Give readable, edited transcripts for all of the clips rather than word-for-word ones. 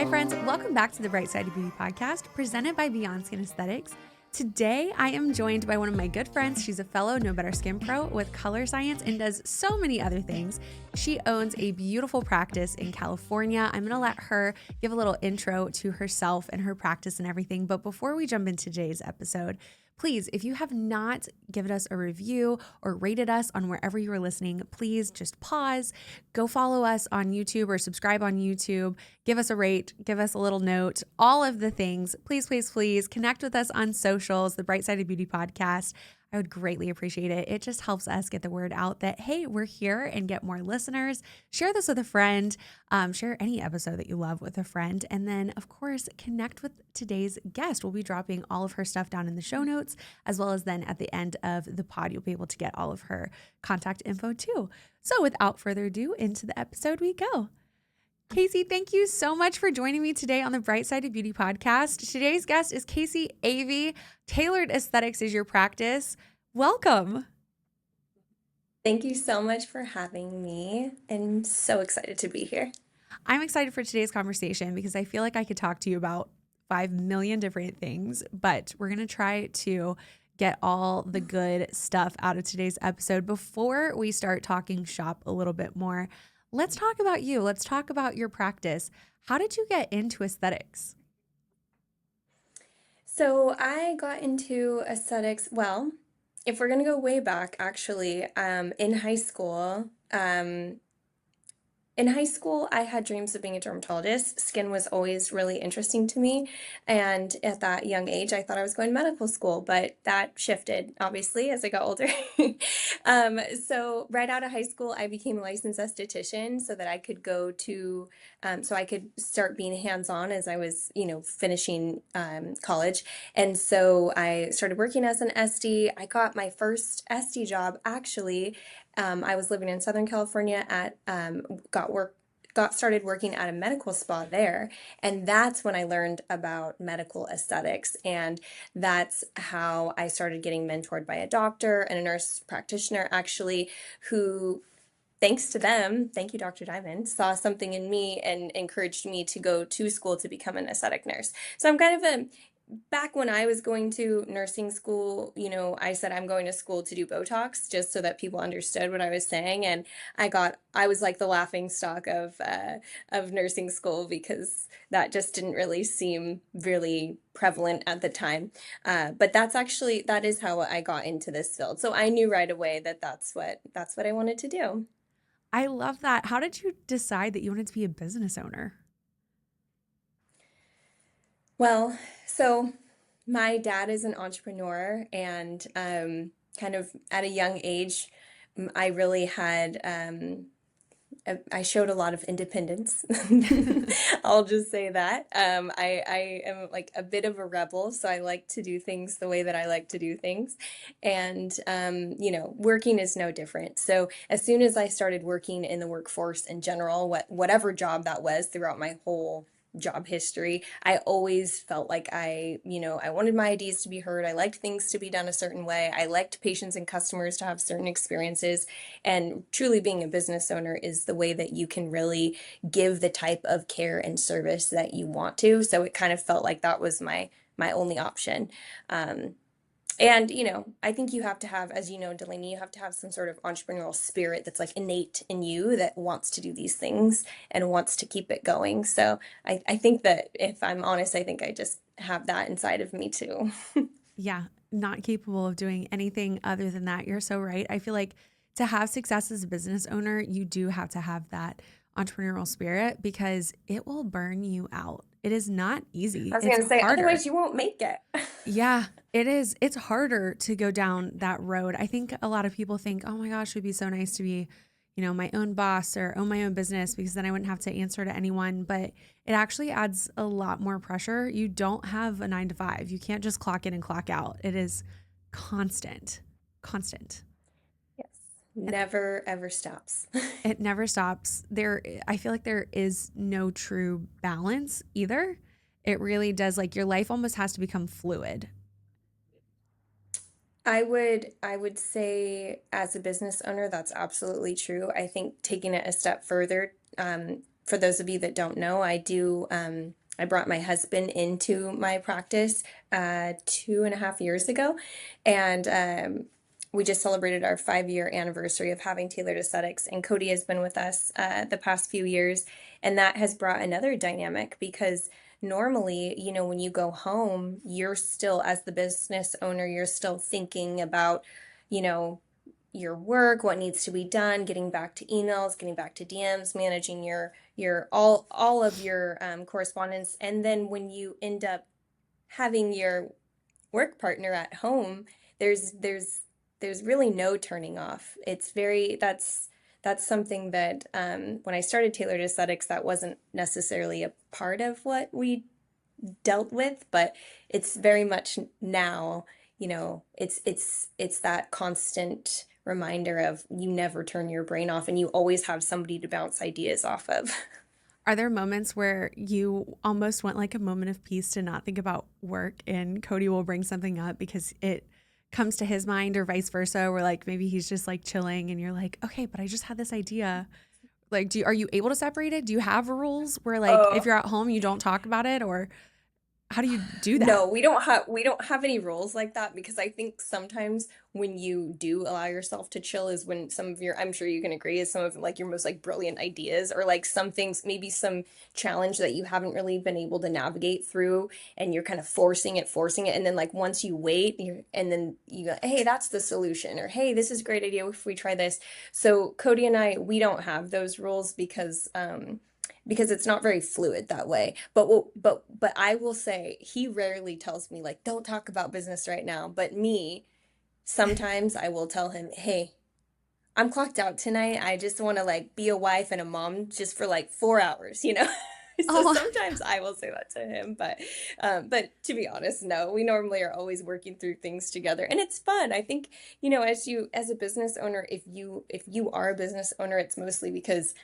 Hi, friends. Welcome back to the Bright Side of Beauty podcast, presented by Beyond Skin Aesthetics. Today, I am joined by one of my good friends. She's a fellow No Better Skin Pro with Colorescience and does so many other things. She owns a beautiful practice in California. I'm going to let her give a little intro to herself and her practice and everything. But before we jump into today's episode, please, if you have not given us a review or rated us on wherever you are listening, please just pause, go follow us on YouTube or subscribe on YouTube, give us a rate, give us a little note, all of the things. Please, please, please connect with us on socials, the Bright Side of Beauty podcast. I would greatly appreciate it. It just helps us get the word out that, hey, we're here and get more listeners. Share this with a friend. Share any episode that you love with a friend. And then, of course, connect with today's guest. We'll be dropping all of her stuff down in the show notes, as well as then at the end of the pod, you'll be able to get all of her contact info too. So without further ado, into the episode we go. Kacie, thank you so much for joining me today on the Bright Side of Beauty podcast. Today's guest is Kacie Avey. Tailored Aesthetics is your practice. Welcome. Thank you so much for having me. I'm so excited to be here. I'm excited for today's conversation because I feel like I could talk to you about 5 million different things, but we're going to try to get all the good stuff out of today's episode. Before we start talking shop a little bit more, let's talk about you. Let's talk about your practice. How did you get into aesthetics? So I got into aesthetics, well, if we're going to go way back, actually, in high school, I had dreams of being a dermatologist. Skin was always really interesting to me. And at that young age, I thought I was going to medical school, but that shifted, obviously, as I got older. So right out of high school, I became a licensed esthetician so that I could go to, so I could start being hands-on as I was, finishing college. And so I started working as an SD. I got my first SD job, actually. I was living in Southern California got started working at a medical spa there. And that's when I learned about medical aesthetics. And that's how I started getting mentored by a doctor and a nurse practitioner, actually, who, thanks to them, thank you, Dr. Diamond, saw something in me and encouraged me to go to school to become an aesthetic nurse. So I'm kind of back when I was going to nursing school, I said I'm going to school to do Botox just so that people understood what I was saying. And I was like the laughing stock of nursing school because that just didn't really seem really prevalent at the time. But that is how I got into this field. So I knew right away that that's what I wanted to do. I love that. How did you decide that you wanted to be a business owner? Well, so my dad is an entrepreneur, and kind of at a young age, I really had, I showed a lot of independence. I'll just say that. I am like a bit of a rebel, so I like to do things the way that I like to do things. And, working is no different. So as soon as I started working in the workforce in general, whatever job that was throughout my whole job history, I always felt like I wanted my ideas to be heard. I liked things to be done a certain way. I liked patients and customers to have certain experiences. And truly being a business owner is the way that you can really give the type of care and service that you want to. So it kind of felt like that was my only option. And, I think you have to have, as you know, Delaney, you have to have some sort of entrepreneurial spirit that's like innate in you that wants to do these things and wants to keep it going. So I think that if I'm honest, I think I just have that inside of me too. Yeah, not capable of doing anything other than that. You're so right. I feel like to have success as a business owner, you do have to have that entrepreneurial spirit because it will burn you out. It is not easy. I was It's going to say, harder. otherwise you won't make it. Yeah, it is. It's harder to go down that road. I think a lot of people think, oh my gosh, it would be so nice to be, my own boss or own my own business because then I wouldn't have to answer to anyone. But it actually adds a lot more pressure. You don't have a 9 to 5. You can't just clock in and clock out. It is constant, constant. Yes. Never, ever stops. It never stops. I feel like there is no true balance either. It really does. Like your life almost has to become fluid. I would say as a business owner, that's absolutely true. I think taking it a step further, for those of you that don't know, I brought my husband into my practice 2.5 years ago, and we just celebrated our 5-year anniversary of having Tailored Aesthetics, and Cody has been with us the past few years, and that has brought another dynamic because normally, when you go home, you're still, as the business owner, you're still thinking about, you know, your work, what needs to be done, getting back to emails, getting back to DMs, managing your all of your correspondence, and then when you end up having your work partner at home, there's really no turning off. It's very that's something that when I started Tailored Aesthetics, that wasn't necessarily a part of what we dealt with, but it's very much now, it's that constant reminder of you never turn your brain off and you always have somebody to bounce ideas off of. Are there moments where you almost want like a moment of peace to not think about work and Cody will bring something up because it comes to his mind or vice versa, where like maybe he's just like chilling and you're like, okay, but I just had this idea. Like, are you able to separate it? Do you have rules where like if Oh, you're at home, you don't talk about it, or how do you do that? no, we don't have any rules like that because I think sometimes when you do allow yourself to chill is when some of your, I'm sure you can agree, is some of like your most like brilliant ideas or like some things, maybe some challenge that you haven't really been able to navigate through and you're kind of forcing it. And then like once you wait, and then you go, hey, that's the solution, or hey, this is a great idea if we try this. So Cody and I, we don't have those rules because it's not very fluid that way. But I will say he rarely tells me like don't talk about business right now. But me, sometimes I will tell him, "Hey, I'm clocked out tonight. I just want to like be a wife and a mom just for like 4 hours." So Oh, sometimes I will say that to him, but to be honest, no. We normally are always working through things together, and it's fun. I think as a business owner, if you are a business owner, it's mostly because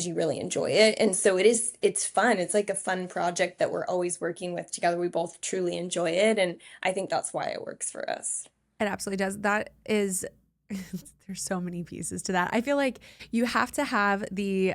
you really enjoy it. And so it's fun. It's like a fun project that we're always working with together. We both truly enjoy it. And I think that's why it works for us. it absolutely does. That is, there's so many pieces to that. I feel like you have to have the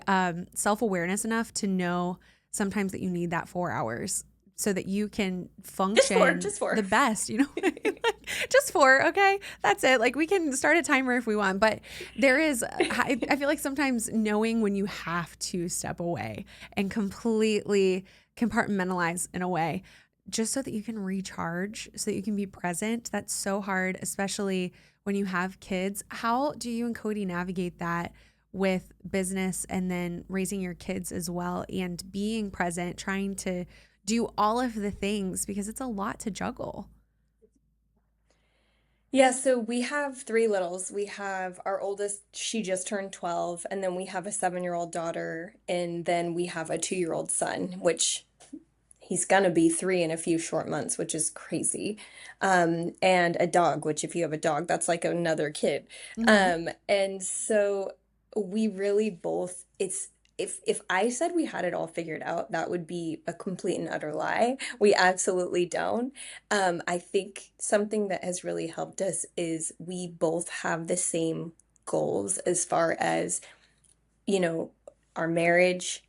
self awareness enough to know sometimes that you need that 4 hours so that you can Just four, function just four. the best, Like, just four, okay? That's it. Like we can start a timer if we want, but there is, I feel like sometimes knowing when you have to step away and completely compartmentalize in a way, just so that you can recharge, so that you can be present. That's so hard, especially when you have kids. How do you and Cody navigate that with business and then raising your kids as well and being present, trying to do all of the things because it's a lot to juggle? Yeah, so we have three littles. We have our oldest, she just turned 12, and then we have a 7-year-old daughter, and then we have a 2-year-old son, which he's gonna be 3 in a few short months, which is crazy. And a dog, which if you have a dog, that's like another kid. Hmm. And so we really both, if I said we had it all figured out, that would be a complete and utter lie. We absolutely don't. I think something that has really helped us is we both have the same goals as far as, you know, our marriage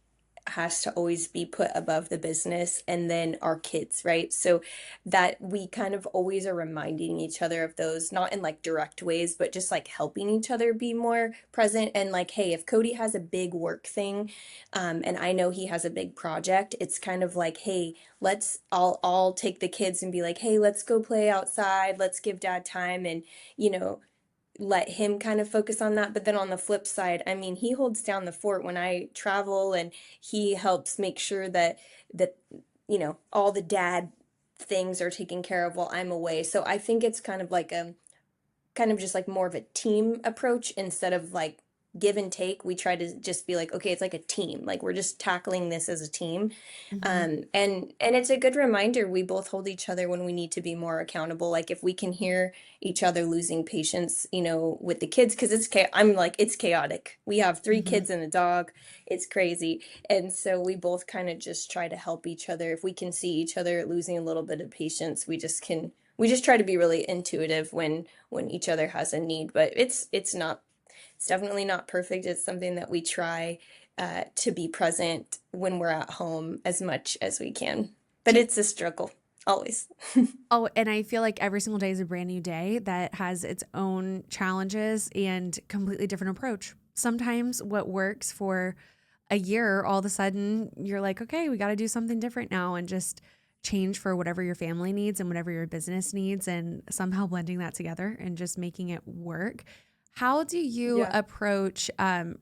has to always be put above the business and then our kids, right? So that we kind of always are reminding each other of those, not in like direct ways, but just like helping each other be more present. And like, hey, if Cody has a big work thing, and I know he has a big project, it's kind of like, hey, I'll take the kids and be like, hey, let's go play outside, let's give dad time, and you know, let him kind of focus on that. But then on the flip side, I mean, he holds down the fort when I travel and he helps make sure that all the dad things are taken care of while I'm away. So I think it's kind of like a kind of just like more of a team approach instead of like give and take. We try to just be like, okay, it's like a team. Like we're just tackling this as a team. Hmm. And it's a good reminder. We both hold each other when we need to be more accountable. Like if we can hear each other losing patience, with the kids, because I'm like it's chaotic. We have three Hmm. kids and a dog. It's crazy, and so we both kind of just try to help each other. If we can see each other losing a little bit of patience, we just try to be really intuitive when each other has a need. But it's definitely not perfect. It's something that we try. to be present when we're at home as much as we can. But it's a struggle, always. Oh, and I feel like every single day is a brand new day that has its own challenges and completely different approach. Sometimes what works for a year, all of a sudden you're like, okay, we got to do something different now and just change for whatever your family needs and whatever your business needs and somehow blending that together and just making it work. How do you Yeah. approach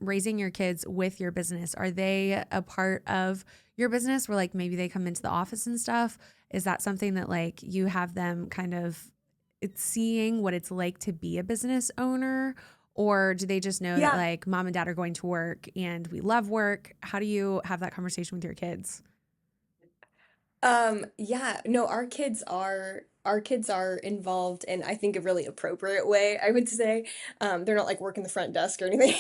raising your kids with your business? Are they a part of your business where like maybe they come into the office and stuff? Is that something that like you have them kind of it's seeing what it's like to be a business owner? Or do they just know that Yeah. like mom and dad are going to work and we love work? How do you have that conversation with your kids? Yeah, no, our kids are involved in I think a really appropriate way, I would say. They're not like working the front desk or anything.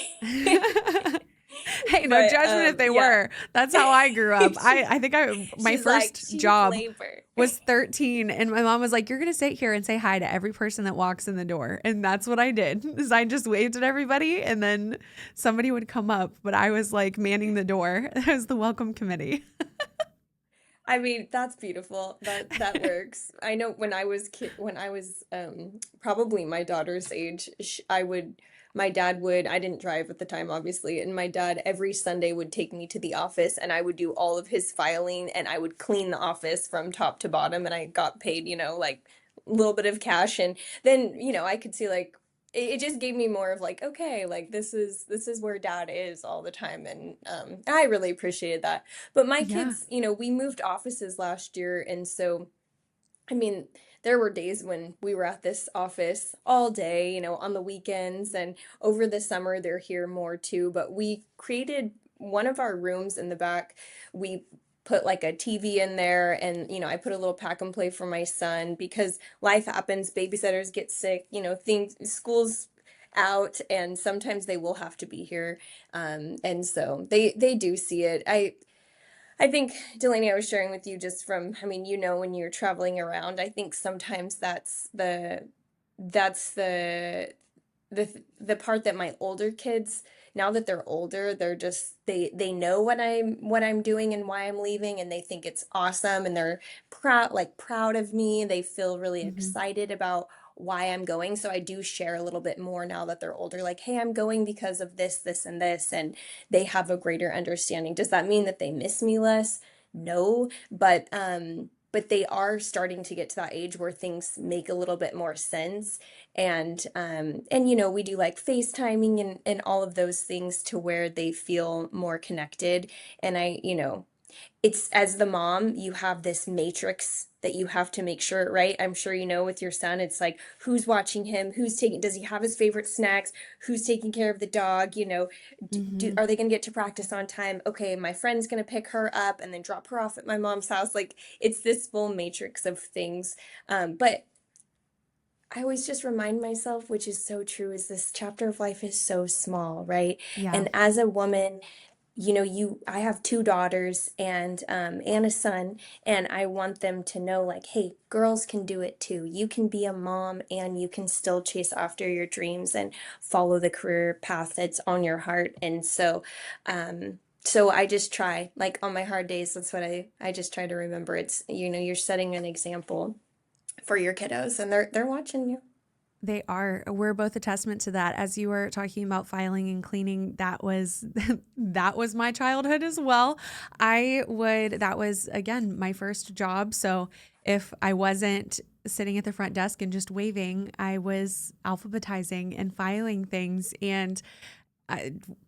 Hey, no But judgment if they yeah. were. That's how I grew up. She's I think my she's like first cheap job labor. was 13 and my mom was like, you're going to sit here and say hi to every person that walks in the door. And that's what I did. Is I just waved at everybody and then somebody would come up, but I was like manning the door. That was the welcome committee. I mean, that's beautiful. That works. I know when I was probably my daughter's age, my dad would, I didn't drive at the time obviously, and my dad every Sunday would take me to the office and I would do all of his filing and I would clean the office from top to bottom and I got paid, like a little bit of cash and then, I could see like it just gave me more of like, okay, like this is where dad is all the time and I really appreciated that. But my Yeah. kids, we moved offices last year. And so, I mean, there were days when we were at this office all day, on the weekends. And over the summer, they're here more too. But we created one of our rooms in the back. We put like a TV in there and, I put a little pack and play for my son because life happens, babysitters get sick, things, school's out and sometimes they will have to be here. And so they do see it. I think, Delaney, I was sharing with you just from, I mean, when you're traveling around, I think sometimes that's the part that my older kids, now that they're older, they know what I'm doing and why I'm leaving, and they think it's awesome, and they're proud of me. They feel really Hmm. excited about why I'm going. So I do share a little bit more now that they're older, like, hey, I'm going because of this, this, and this, and they have a greater understanding. Does that mean that they miss me less? No, but they are starting to get to that age where things make a little bit more sense. And we do like FaceTiming and all of those things to where they feel more connected. And it's as the mom, you have this matrix that you have to make sure, right? I'm sure with your son, it's like who's watching him, does he have his favorite snacks, who's taking care of the dog, Hmm. are they going to get to practice on time? Okay, my friend's going to pick her up and then drop her off at my mom's house. Like it's this full matrix of things. But I always just remind myself, which is so true, is this chapter of life is so small, right? Yeah. And as a woman, I have two daughters and a son, and I want them to know like, hey, girls can do it too. You can be a mom and you can still chase after your dreams and follow the career path that's on your heart. And so I just try, like on my hard days, that's what I just try to remember. It's, you're setting an example for your kiddos and they're watching you. They are. We're both a testament to that. As you were talking about filing and cleaning, that was that was my childhood as well. That was again my first job. So if I wasn't sitting at the front desk and just waving, I was alphabetizing and filing things and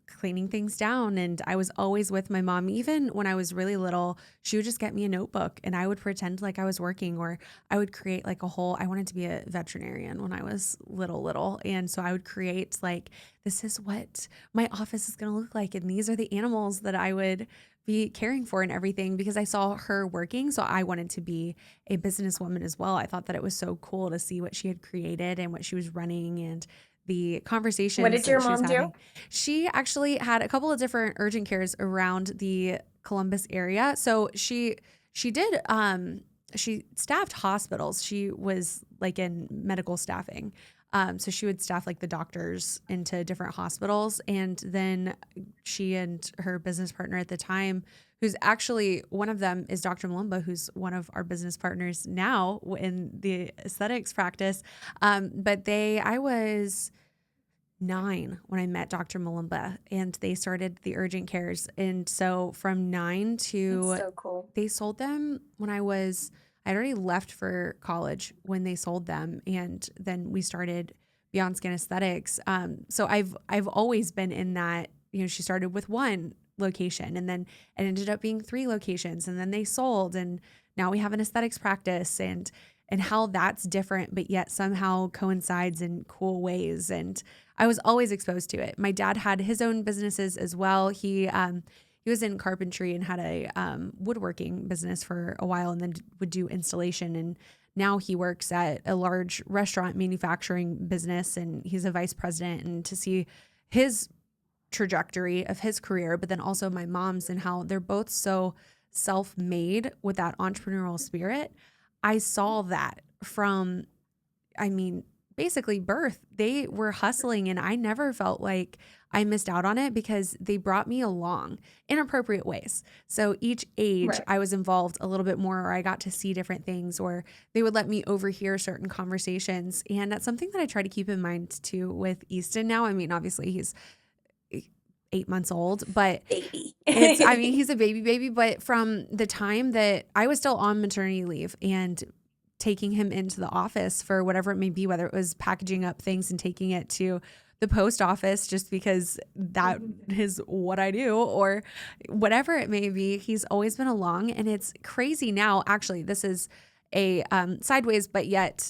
cleaning things down. And I was always with my mom. Even when I was really little, she would just get me a notebook and I would pretend like I was working, or I would create like I wanted to be a veterinarian when I was little. And so I would create like, this is what my office is going to look like. And these are the animals that I would be caring for and everything, because I saw her working. So I wanted to be a businesswoman as well. I thought that it was so cool to see what she had created and what she was running and the What conversations did your that she was mom do? having. She actually had a couple of different urgent cares around the Columbus area. So she did she staffed hospitals. She was like in medical staffing. So she would staff like the doctors into different hospitals. And then she and her business partner at the time, who's actually one of them is Dr. Malumba, who's one of our business partners now in the aesthetics practice. I was 9 when I met Dr. Malumba, and they started the urgent cares. And so from 9 That's to so cool. they sold them when I'd already left for college when they sold them. And then we started Beyond Skin Aesthetics. So I've always been in that, she started with one location and then it ended up being 3 locations, and then they sold, and now we have an aesthetics practice, and how that's different, but yet somehow coincides in cool ways. And I was always exposed to it. My dad had his own businesses as well. He was in carpentry and had a woodworking business for a while, and then would do installation. And now he works at a large restaurant manufacturing business, and he's a vice president. And to see his trajectory of his career, but then also my mom's, and how they're both so self-made with that entrepreneurial spirit. I saw that from, basically birth. They were hustling, and I never felt like I missed out on it because they brought me along in appropriate ways. So each age Right. I was involved a little bit more, or I got to see different things, or they would let me overhear certain conversations. And that's something that I try to keep in mind too with Easton now. Obviously he's 8 months old, but Baby. he's a baby, but from the time that I was still on maternity leave and taking him into the office for whatever it may be, whether it was packaging up things and taking it to the post office just because that is what I do, or whatever it may be, he's always been along. And it's crazy now. Actually, this is a sideways but yet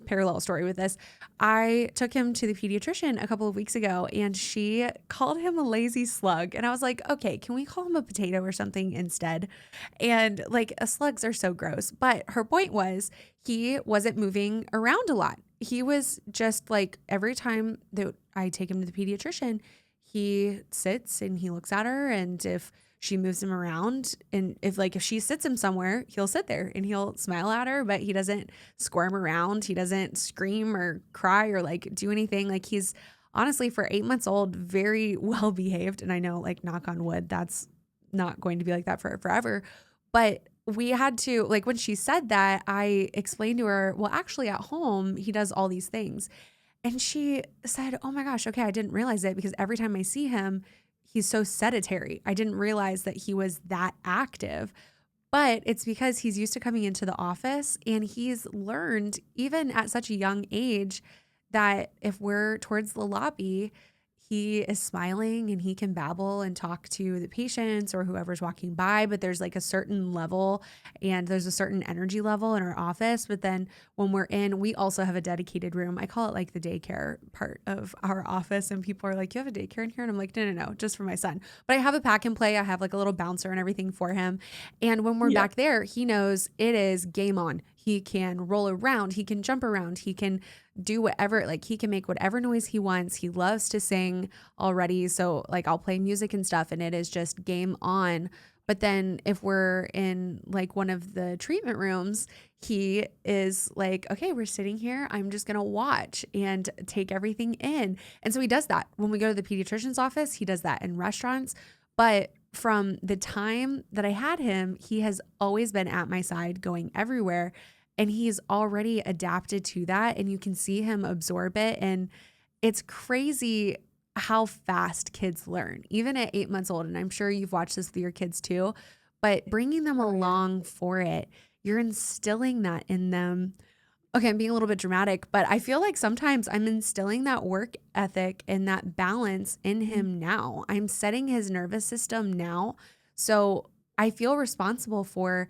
parallel story with this. I took him to the pediatrician a couple of weeks ago, and she called him a lazy slug. And I was like, okay, can we call him a potato or something instead? And like, slugs are so gross. But her point was he wasn't moving around a lot. He was just like, every time that I take him to the pediatrician, he sits and he looks at her. And if she moves him around, and if she sits him somewhere, he'll sit there and he'll smile at her, but he doesn't squirm around. He doesn't scream or cry or do anything. He's honestly, for 8 months old, very well behaved. And I know, knock on wood, that's not going to be like that for forever. But we had to, when she said that, I explained to her, well, actually at home, he does all these things. And she said, oh my gosh, okay, I didn't realize it, because every time I see him, he's so sedentary. I didn't realize that he was that active. But it's because he's used to coming into the office, and he's learned, even at such a young age, that if we're towards the lobby, he is smiling and he can babble and talk to the patients or whoever's walking by. But there's a certain level, and there's a certain energy level in our office. But then when we're in, we also have a dedicated room. I call it the daycare part of our office. And people are like, you have a daycare in here? And I'm like, no, just for my son. But I have a pack and play. I have a little bouncer and everything for him. And when we're back there, he knows it is game on. He can roll around. He can jump around. He can do whatever, he can make whatever noise he wants. He loves to sing already. So I'll play music and stuff, and it is just game on. But then if we're in one of the treatment rooms, he is okay, we're sitting here. I'm just going to watch and take everything in. And so he does that. When we go to the pediatrician's office, he does that in restaurants. But from the time that I had him, he has always been at my side, going everywhere. And he's already adapted to that, and you can see him absorb it. And it's crazy how fast kids learn, even at 8 months old. And I'm sure you've watched this with your kids too, but bringing them along for it, you're instilling that in them. Okay, I'm being a little bit dramatic, but I feel like sometimes I'm instilling that work ethic and that balance in him now. I'm setting his nervous system now. So I feel responsible for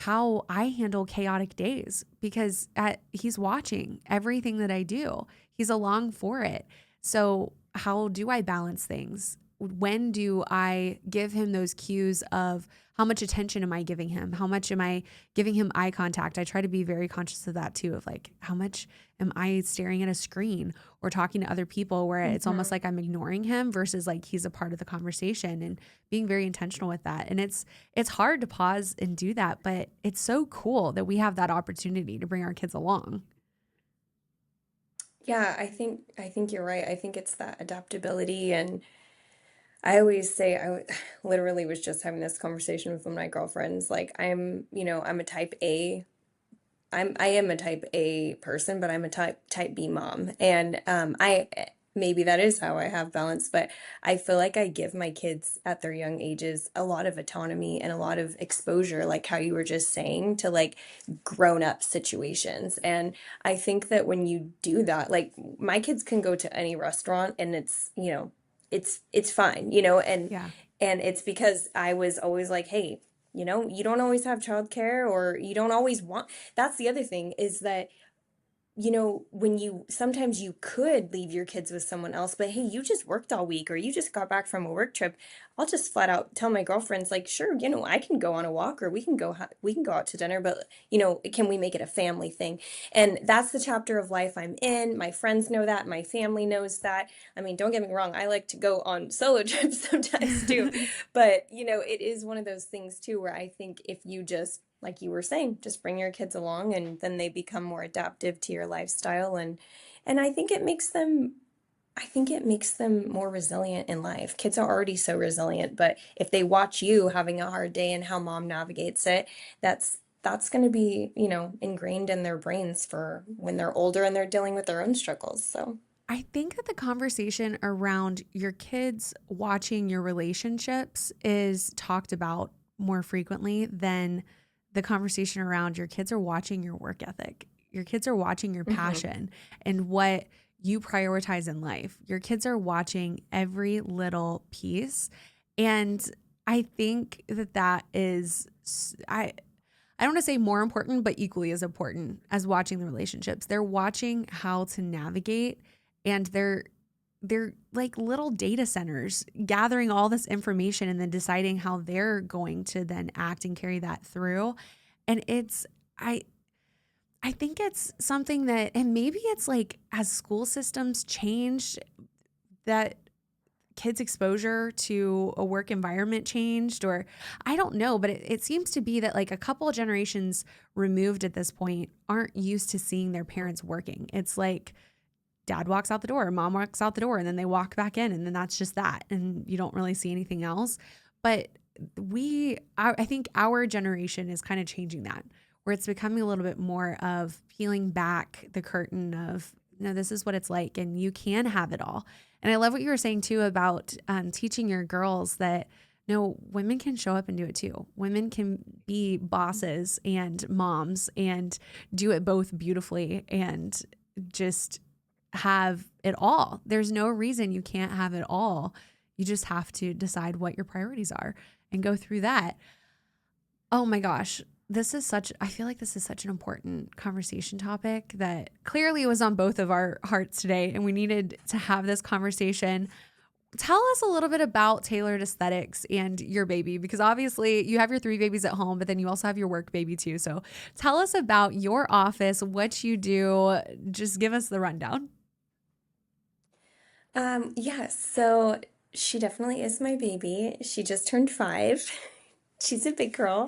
how I handle chaotic days, because he's watching everything that I do. He's along for it. So how do I balance things? When do I give him those cues of how much attention am I giving him? How much am I giving him eye contact? I try to be very conscious of that too, of how much am I staring at a screen or talking to other people, where it's almost like I'm ignoring him versus he's a part of the conversation, and being very intentional with that. And it's hard to pause and do that, but it's so cool that we have that opportunity to bring our kids along. Yeah, I think you're right. I think it's that adaptability, and I always say literally was just having this conversation with one of my girlfriends. Like I'm a type A. I am a type A person, but I'm a type B mom. And I maybe that is how I have balance, but I feel like I give my kids at their young ages a lot of autonomy and a lot of exposure, like how you were just saying, to like grown up situations. And I think that when you do that, like my kids can go to any restaurant and it's fine, Yeah. and it's because I was always like, hey, you don't always have childcare, or you don't always want. That's the other thing, is that when you sometimes you could leave your kids with someone else, but hey, you just worked all week or you just got back from a work trip. I'll just flat out tell my girlfriends, like, sure, I can go on a walk, or we can go out to dinner, but can we make it a family thing? And that's the chapter of life I'm in. My friends know that, my family knows that. I mean, don't get me wrong, I like to go on solo trips sometimes too. But it is one of those things too, where I think if you just, like you were saying, just bring your kids along, and then they become more adaptive to your lifestyle, and I think it makes them more resilient in life. Kids are already so resilient, but if they watch you having a hard day and how mom navigates it, that's going to be, ingrained in their brains for when they're older and they're dealing with their own struggles. So, I think that the conversation around your kids watching your relationships is talked about more frequently than the conversation around your kids are watching your work ethic. Your kids are watching your mhm. passion and what you prioritize in life. Your kids are watching every little piece. And I think that that is, I don't want to say more important, but equally as important as watching the relationships. They're watching how to navigate, and they're like little data centers gathering all this information and then deciding how they're going to then act and carry that through. And I I think it's something that, and maybe it's like as school systems change, that kids' exposure to a work environment changed, or I don't know, but it seems to be that like a couple of generations removed at this point aren't used to seeing their parents working. It's like dad walks out the door, mom walks out the door, and then they walk back in, and then that's just that. And you don't really see anything else. But I think our generation is kind of changing that, where it's becoming a little bit more of peeling back the curtain of, no, this is what it's like, and you can have it all. And I love what you were saying too about teaching your girls that no, women can show up and do it too. Women can be bosses and moms and do it both beautifully and just have it all. There's no reason you can't have it all. You just have to decide what your priorities are and go through that. Oh my gosh. I feel like this is such an important conversation topic that clearly was on both of our hearts today, and we needed to have this conversation. Tell us a little bit about Tailored Aesthetics and your baby, because obviously you have your three babies at home, but then you also have your work baby too. So tell us about your office, what you do. Just give us the rundown. Yes, so she definitely is my baby. She just turned 5. She's a big girl.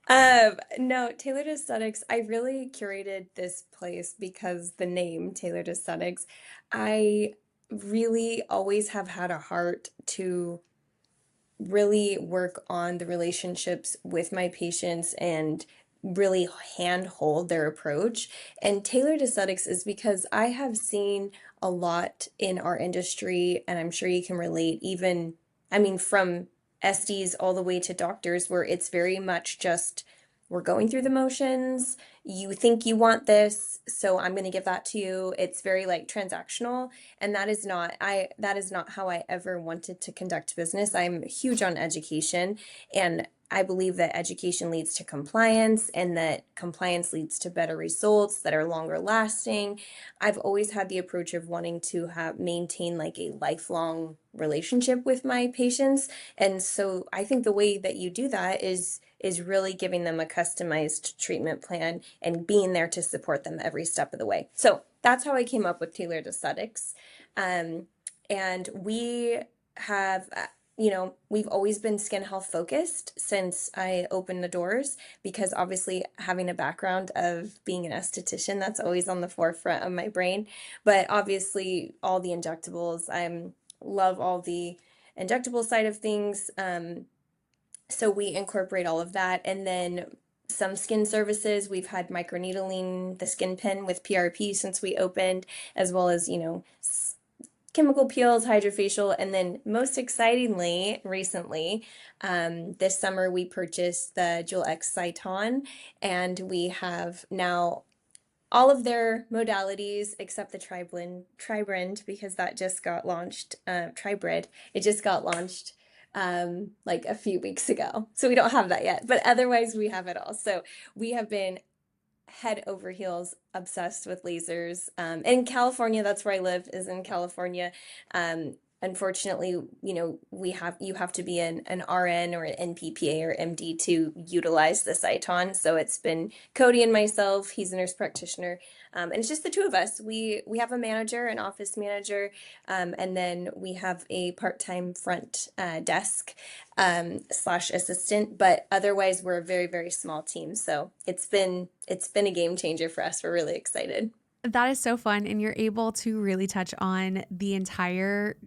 No, Tailored Aesthetics, I really curated this place because the name Tailored Aesthetics, I really always have had a heart to really work on the relationships with my patients and really handhold their approach. And tailored aesthetics is because I have seen a lot in our industry, and I'm sure you can relate, even, I mean, from SDs all the way to doctors, where it's very much just we're going through the motions. You think you want this, so I'm going to give that to you. It's very like transactional, and that is not how I ever wanted to conduct business. I'm huge on education, and I believe that education leads to compliance, and that compliance leads to better results that are longer lasting. I've always had the approach of wanting to have maintain like a lifelong relationship with my patients. And so I think the way that you do that is really giving them a customized treatment plan and being there to support them every step of the way. So that's how I came up with tailored aesthetics. Um, and we have, we've always been skin health focused since I opened the doors because obviously having a background of being an esthetician, that's always on the forefront of my brain. But obviously all the injectables, love all the injectable side of things. So we incorporate all of that. And then some skin services, we've had microneedling, the skin pen with PRP since we opened, as well as, chemical peels, hydrofacial, and then most excitingly, recently, this summer we purchased the Jewel X Sciton, and we have now all of their modalities except the Tribrand because that just got launched. Tribrid, it just got launched like a few weeks ago, so we don't have that yet. But otherwise, we have it all. So we have been head over heels obsessed with lasers. In California, that's where I live, is in California. Unfortunately, you have to be an RN or an NPPA or MD to utilize the Sciton. So it's been Cody and myself. He's a nurse practitioner, and it's just the two of us. We have a manager, an office manager, and then we have a part-time front desk slash assistant. But otherwise, we're a very, very small team. So it's been a game changer for us. We're really excited. That is so fun. And you're able to really touch on the entire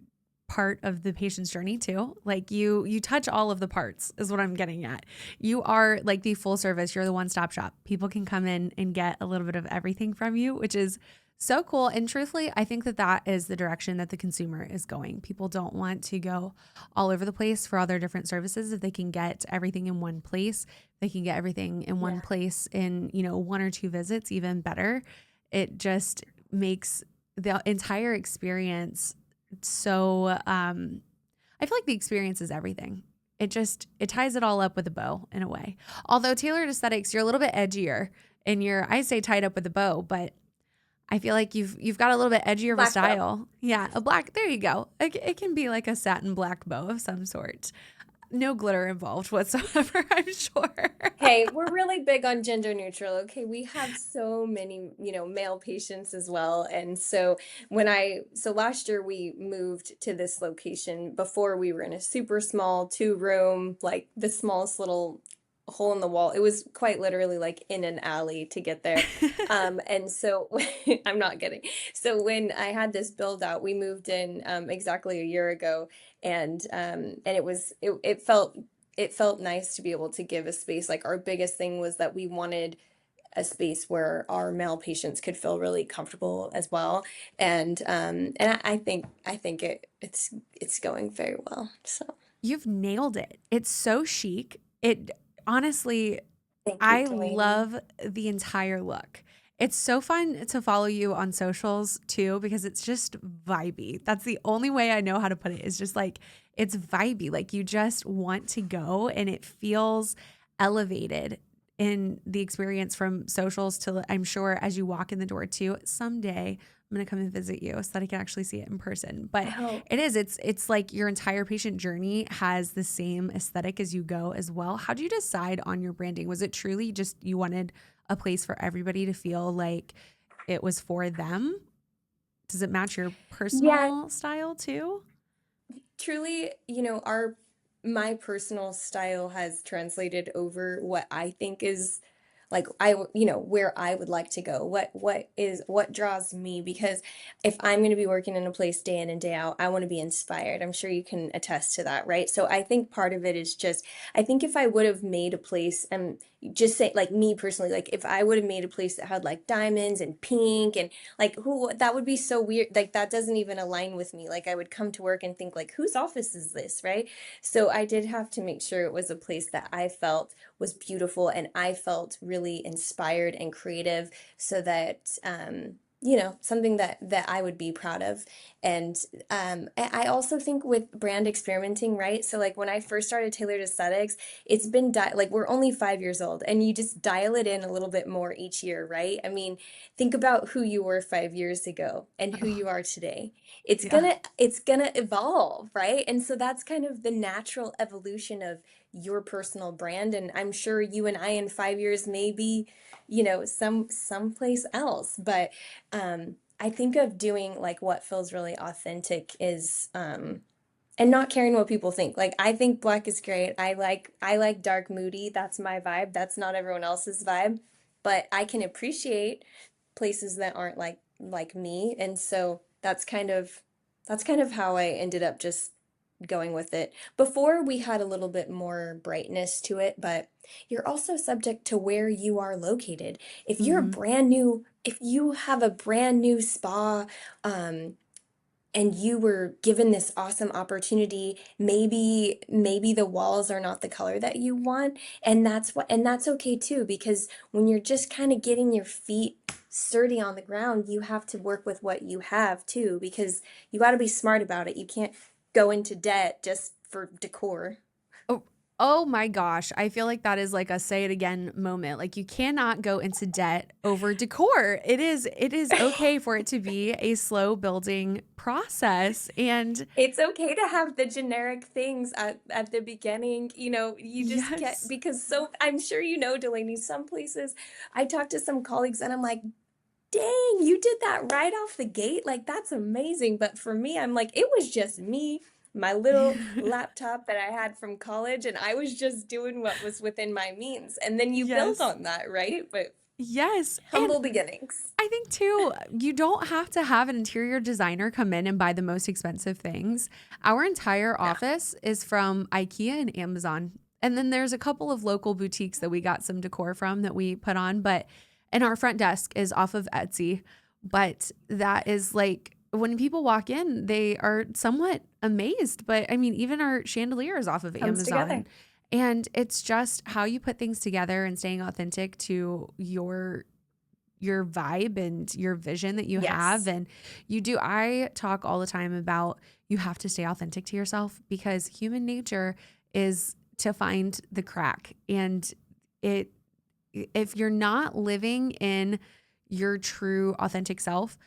part of the patient's journey too. Like you touch all of the parts is what I'm getting at. You are like the full service. You're the one-stop shop. People can come in and get a little bit of everything from you, which is so cool. And truthfully, I think that is the direction that the consumer is going. People don't want to go all over the place for all their different services. If they can get everything in one place, they can get everything in one place in, one or two visits, even better. It just makes the entire experience so I feel like the experience is everything. It ties it all up with a bow in a way. Although tailored aesthetics, you're a little bit edgier and I say tied up with a bow, but I feel like you've got a little bit edgier of a style. Bow. Yeah, there you go. It can be like a satin black bow of some sort. No glitter involved whatsoever, I'm sure. Hey, we're really big on gender neutral. Okay, we have so many, male patients as well. And so last year we moved to this location. Before we were in a super small 2-room, like the smallest little hole in the wall. It was quite literally like in an alley to get there. And so I'm not kidding. So when I had this build out, we moved in exactly a year ago, and it felt nice to be able to give a space. Like our biggest thing was that we wanted a space where our male patients could feel really comfortable as well. And it's going very well. So you've nailed it. It's so chic. It honestly, thank you, I Delaney. love the entire look. It's so fun to follow you on socials too, because it's just vibey. That's the only way I know how to put it, is just like, it's vibey. Like you just want to go, and it feels elevated in the experience from socials to, I'm sure, as you walk in the door too. Someday I'm going to come and visit you so that I can actually see it in person. But it's like your entire patient journey has the same aesthetic as you go as well. How do you decide on your branding? Was it truly just you wanted a place for everybody to feel like it was for them? Does it match your personal style too? Truly, my personal style has translated over what I think is like where I would like to go. What draws me, because if I'm going to be working in a place day in and day out, I want to be inspired. I'm sure you can attest to that, right? So I think part of it is just, I think if I would have made a place, and just say like me personally, like if I would have made a place that had like diamonds and pink and like that would be so weird. Like that doesn't even align with me. Like I would come to work and think like, whose office is this, right? So I did have to make sure it was a place that I felt was beautiful and I felt really inspired and creative, so that something that I would be proud of. And I also think with brand experimenting, right? So like when I first started Tailored Aesthetics, it's been like we're only 5 years old, and you just dial it in a little bit more each year, right? I mean, think about who you were 5 years ago and who you are today. It's gonna evolve, right? And so that's kind of the natural evolution of your personal brand. And I'm sure you and I in 5 years maybe, someplace else. But I think of doing like what feels really authentic is and not caring what people think. Like I think black is great. I like dark moody. That's my vibe. That's not everyone else's vibe, but I can appreciate places that aren't like me. And so that's kind of how I ended up just going with it. Before we had a little bit more brightness to it, but you're also subject to where you are located. Hmm. If you have a brand new spa, um, and you were given this awesome opportunity, maybe the walls are not the color that you want, and that's okay too, because when you're just kind of getting your feet sturdy on the ground, you have to work with what you have too, because you got to be smart about it. You can't go into debt just for decor. Oh, oh my gosh. I feel like that is like a say it again moment. Like you cannot go into debt over decor. It is okay for it to be a slow building process. And It's okay to have the generic things at the beginning. You just get, yes. because so I'm sure Delaney, some places I talk to some colleagues and I'm like, dang, you did that right off the gate. Like, that's amazing. But for me, I'm like, it was just me, my little laptop that I had from college, and I was just doing what was within my means. And then you build Yes. on that, right? But Yes. And humble beginnings. I think too, you don't have to have an interior designer come in and buy the most expensive things. Our entire Yeah. office is from IKEA and Amazon. And then there's a couple of local boutiques that we got some decor from that we put on, but and our front desk is off of Etsy. But that is like when people walk in, they are somewhat amazed. But I mean, even our chandelier is off of Comes Amazon. together. And it's just how you put things together and staying authentic to your vibe and your vision that you have. Yes. And you do, I talk all the time about you have to stay authentic to yourself because human nature is to find the crack. And it, if you're not living in your true authentic self,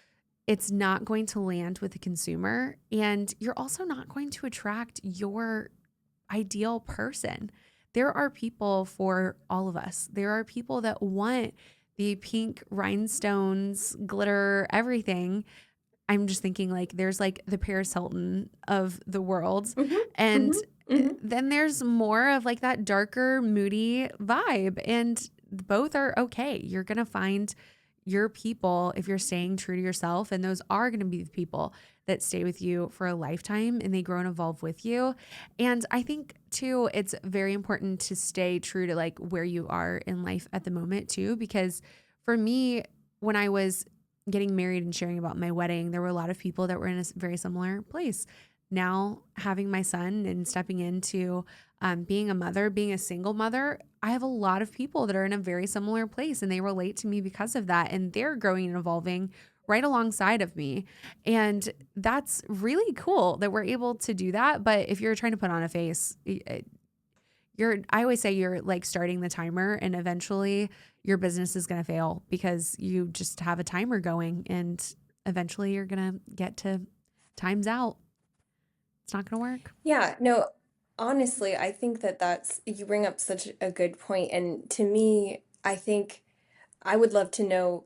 it's not going to land with the consumer. And you're also not going to attract your ideal person. There are people for all of us. There are people that want the pink rhinestones, glitter, everything. I'm just thinking like there's like the Paris Hilton of the world. Mm-hmm. And Mm-hmm. Mm-hmm. then there's more of like that darker, moody vibe. And both are okay. You're going to find your people if you're staying true to yourself. And those are going to be the people that stay with you for a lifetime and they grow and evolve with you. And I think too, it's very important to stay true to like where you are in life at the moment too, because for me, when I was getting married and sharing about my wedding, there were a lot of people that were in a very similar place. Now, having my son and stepping into being a mother, being a single mother, I have a lot of people that are in a very similar place and they relate to me because of that. And they're growing and evolving right alongside of me. And that's really cool that we're able to do that. But if you're trying to put on a face, I always say you're like starting the timer and eventually your business is going to fail because you just have a timer going and eventually you're going to get to time's out. It's not going to work. Yeah, no, honestly, I think you bring up such a good point. And to me, I think I would love to know,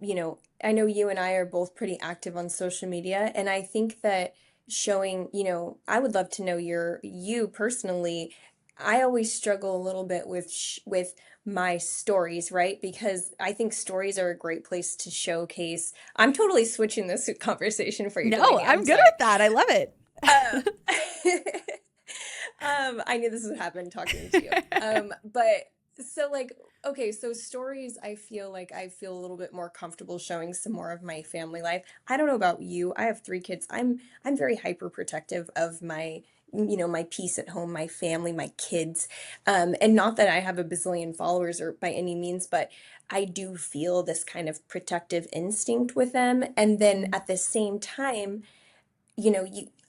I know you and I are both pretty active on social media, and I think that I would love to know you personally. I always struggle a little bit with my stories, right? Because I think stories are a great place to showcase. I'm totally switching this conversation for you, No, Delaney. I'm I'm good sorry. with that. I love it. Uh, I knew this would happen talking to you. But so like, okay, so stories, I feel a little bit more comfortable showing some more of my family life. I don't know about you. I have three kids. I'm very hyper protective of my peace at home, my family, my kids. And not that I have a bazillion followers or by any means, but I do feel this kind of protective instinct with them. And then Mhm. at the same time,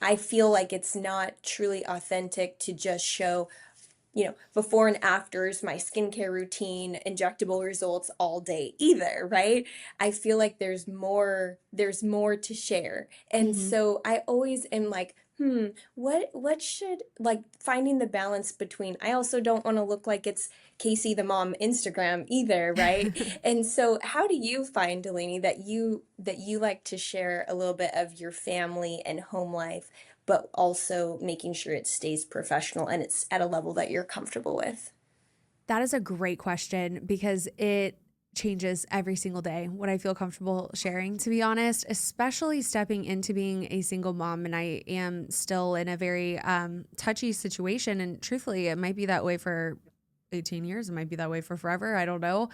I feel like it's not truly authentic to just show, before and afters, my skincare routine, injectable results all day either, right? I feel like there's more to share. And Mhm. so I always am like, what should, like, finding the balance between, I also don't want to look like it's Kacie the mom Instagram either, right? And so how do you find, Delaney, that you like to share a little bit of your family and home life, but also making sure it stays professional and it's at a level that you're comfortable with? That is a great question because it changes every single day what I feel comfortable sharing, to be honest, especially stepping into being a single mom. And I am still in a very touchy situation. And truthfully, it might be that way for 18 years. It might be that way for forever. I don't know.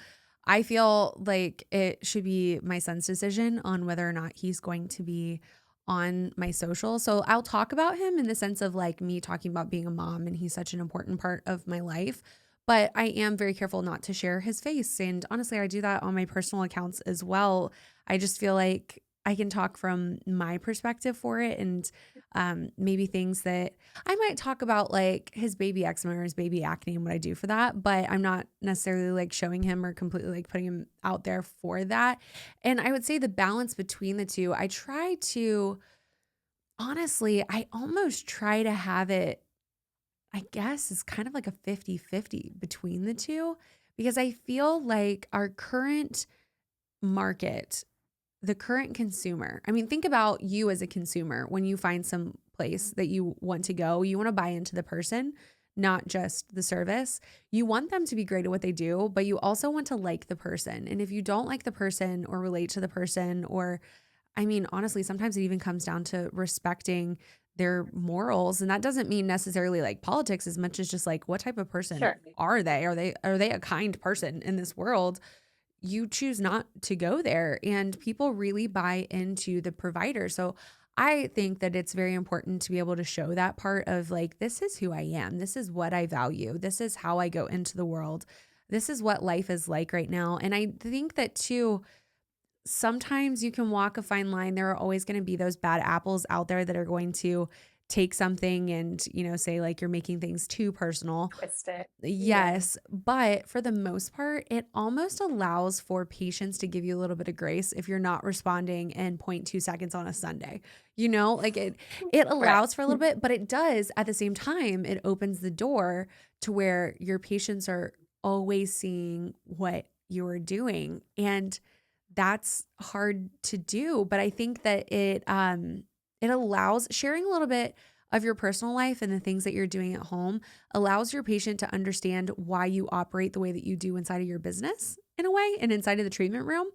I feel like it should be my son's decision on whether or not he's going to be on my social. So I'll talk about him in the sense of like me talking about being a mom, and he's such an important part of my life. But I am very careful not to share his face. And honestly, I do that on my personal accounts as well. I just feel like I can talk from my perspective for it, and maybe things that I might talk about, like his baby eczema or his baby acne and what I do for that. But I'm not necessarily like showing him or completely like putting him out there for that. And I would say the balance between the two, I try to, honestly, I almost try to have it, I guess, is kind of like a 50-50 between the two, because I feel like our current market, the current consumer, I mean, think about you as a consumer. When you find some place that you want to go, you want to buy into the person, not just the service. You want them to be great at what they do, but you also want to like the person. And if you don't like the person or relate to the person, or I mean, honestly, sometimes it even comes down to respecting their morals. And that doesn't mean necessarily like politics as much as just like what type of person Sure. are they? Are they a kind person in this world? You choose not to go there. And people really buy into the provider. So I think that it's very important to be able to show that part of like, this is who I am. This is what I value. This is how I go into the world. This is what life is like right now. And I think that too, sometimes you can walk a fine line. There are always going to be those bad apples out there that are going to take something and, say like you're making things too personal. Twist it. Yeah. Yes, but for the most part, it almost allows for patients to give you a little bit of grace if you're not responding in 0.2 seconds on a Sunday. Like it Right. allows for a little bit, but it does at the same time, it opens the door to where your patients are always seeing what you're doing. And that's hard to do, but I think that it allows sharing a little bit of your personal life and the things that you're doing at home, allows your patient to understand why you operate the way that you do inside of your business in a way and inside of the treatment room,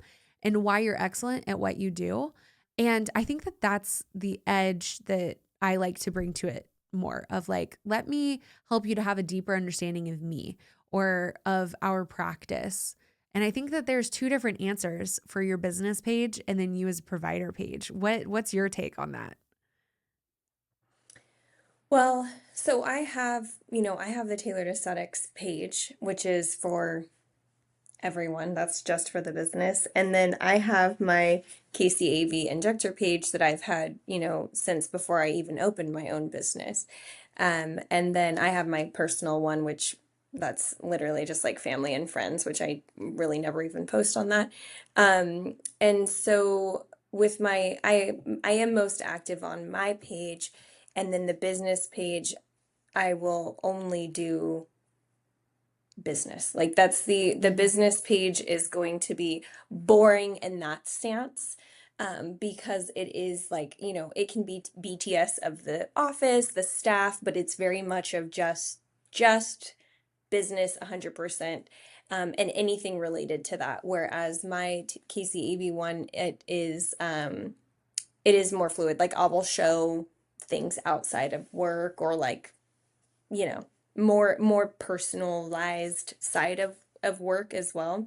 and why you're excellent at what you do. And I think that that's the edge that I like to bring to it more of like, let me help you to have a deeper understanding of me or of our practice. And I think that there's two different answers for your business page and then you as a provider page. What's your take on that? Well, so I have the Tailored Aesthetics page, which is for everyone. That's just for the business. And then I have my Kacie Avey injector page that I've had, since before I even opened my own business. And then I have my personal one, which that's literally just like family and friends, which I really never even post on that. And so with I am most active on my page, and then the business page, I will only do business. Like that's the Mhm. business page is going to be boring in that stance. Because it is like, it can be BTS of the office, the staff, but it's very much of just business 100%, and anything related to that. Whereas my Kacie Avey one, it is more fluid. Like I will show things outside of work, or like, you know, more personalized side of work as well.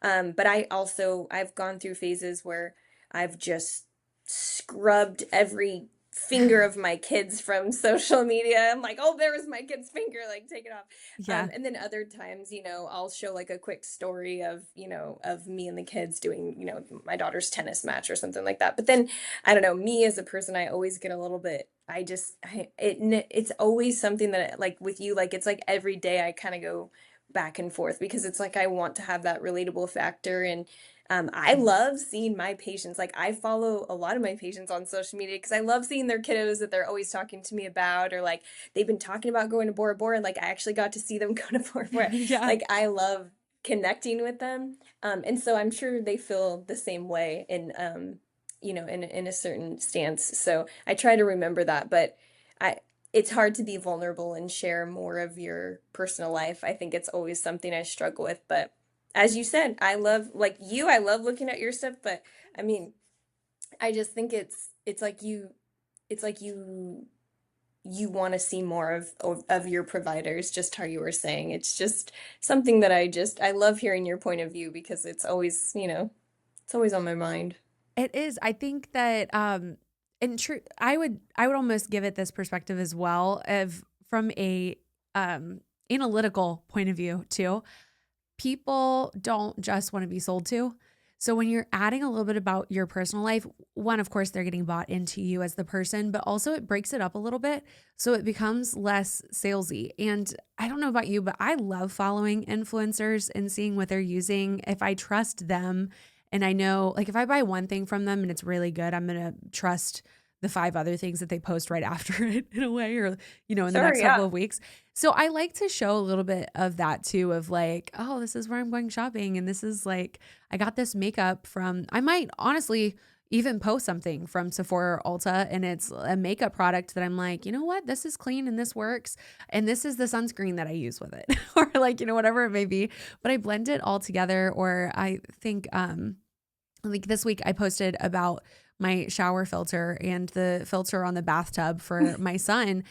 But I've gone through phases where I've just scrubbed every finger of my kids from social media. I'm like, oh, there was my kid's finger, like take it off. Yeah. And then other times, I'll show like a quick story of me and the kids doing, my daughter's tennis match or something like that. But then I don't know, me as a person, I always get a little bit, it's always something that like with you, like it's like every day I kind of go back and forth, because it's like I want to have that relatable factor. And I love seeing my patients. Like I follow a lot of my patients on social media because I love seeing their kiddos that they're always talking to me about, or like they've been talking about going to Bora Bora, and like I actually got to see them go to Bora Bora. Yeah. Like I love connecting with them. And so I'm sure they feel the same way in a certain stance. So I try to remember that. But I it's hard to be vulnerable and share more of your personal life. I think it's always something I struggle with, but as you said, I love like you, I love looking at your stuff, but I mean, I just think it's like you want to see more of your providers, just how you were saying. It's just something that I love hearing your point of view because it's always, it's always on my mind. It is. I think that in true I would almost give it this perspective as well of from a analytical point of view too. People don't just want to be sold to. So when you're adding a little bit about your personal life, one, of course, they're getting bought into you as the person, but also it breaks it up a little bit. So it becomes less salesy. And I don't know about you, but I love following influencers and seeing what they're using. If I trust them and I know, like if I buy one thing from them and it's really good, I'm going to trust the five other things that they post right after it in a way, or, in the Sure, next couple yeah. of weeks. So I like to show a little bit of that too, of like, oh, this is where I'm going shopping. And this is like, I got this makeup from, I might honestly even post something from Sephora or Ulta and it's a makeup product that I'm like, you know what, this is clean and this works. And this is the sunscreen that I use with it or like, whatever it may be, but I blend it all together. Or I think, like this week I posted about my shower filter and the filter on the bathtub for my son.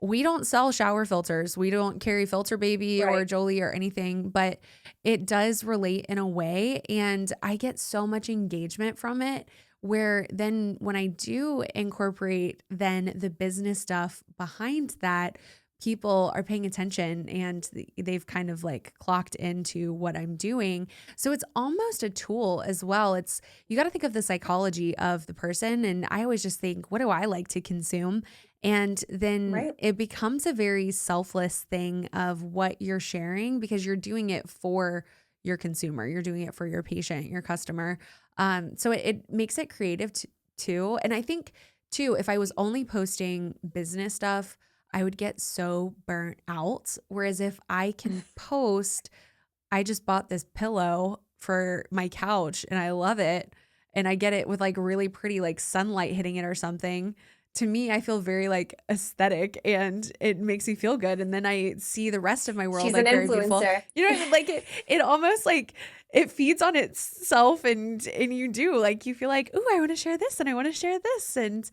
We don't sell shower filters. We don't carry Filter Baby or Right. Jolie or anything, but it does relate in a way. And I get so much engagement from it where then when I do incorporate then the business stuff behind that, people are paying attention and they've kind of like clocked into what I'm doing. So it's almost a tool as well. You got to think of the psychology of the person. And I always just think, what do I like to consume? And then Right. it becomes a very selfless thing of what you're sharing because you're doing it for your consumer. You're doing it for your patient, your customer. So it makes it creative too. And I think too, if I was only posting business stuff, I would get so burnt out. Whereas if I can post, I just bought this pillow for my couch and I love it. And I get it with like really pretty like sunlight hitting it or something. To me, I feel very like aesthetic and it makes me feel good. And then I see the rest of my world She's an like very beautiful. influencer. You know what I mean? Like it almost like it feeds on itself and you do like you feel like, "Ooh, I want to share this and I want to share this." And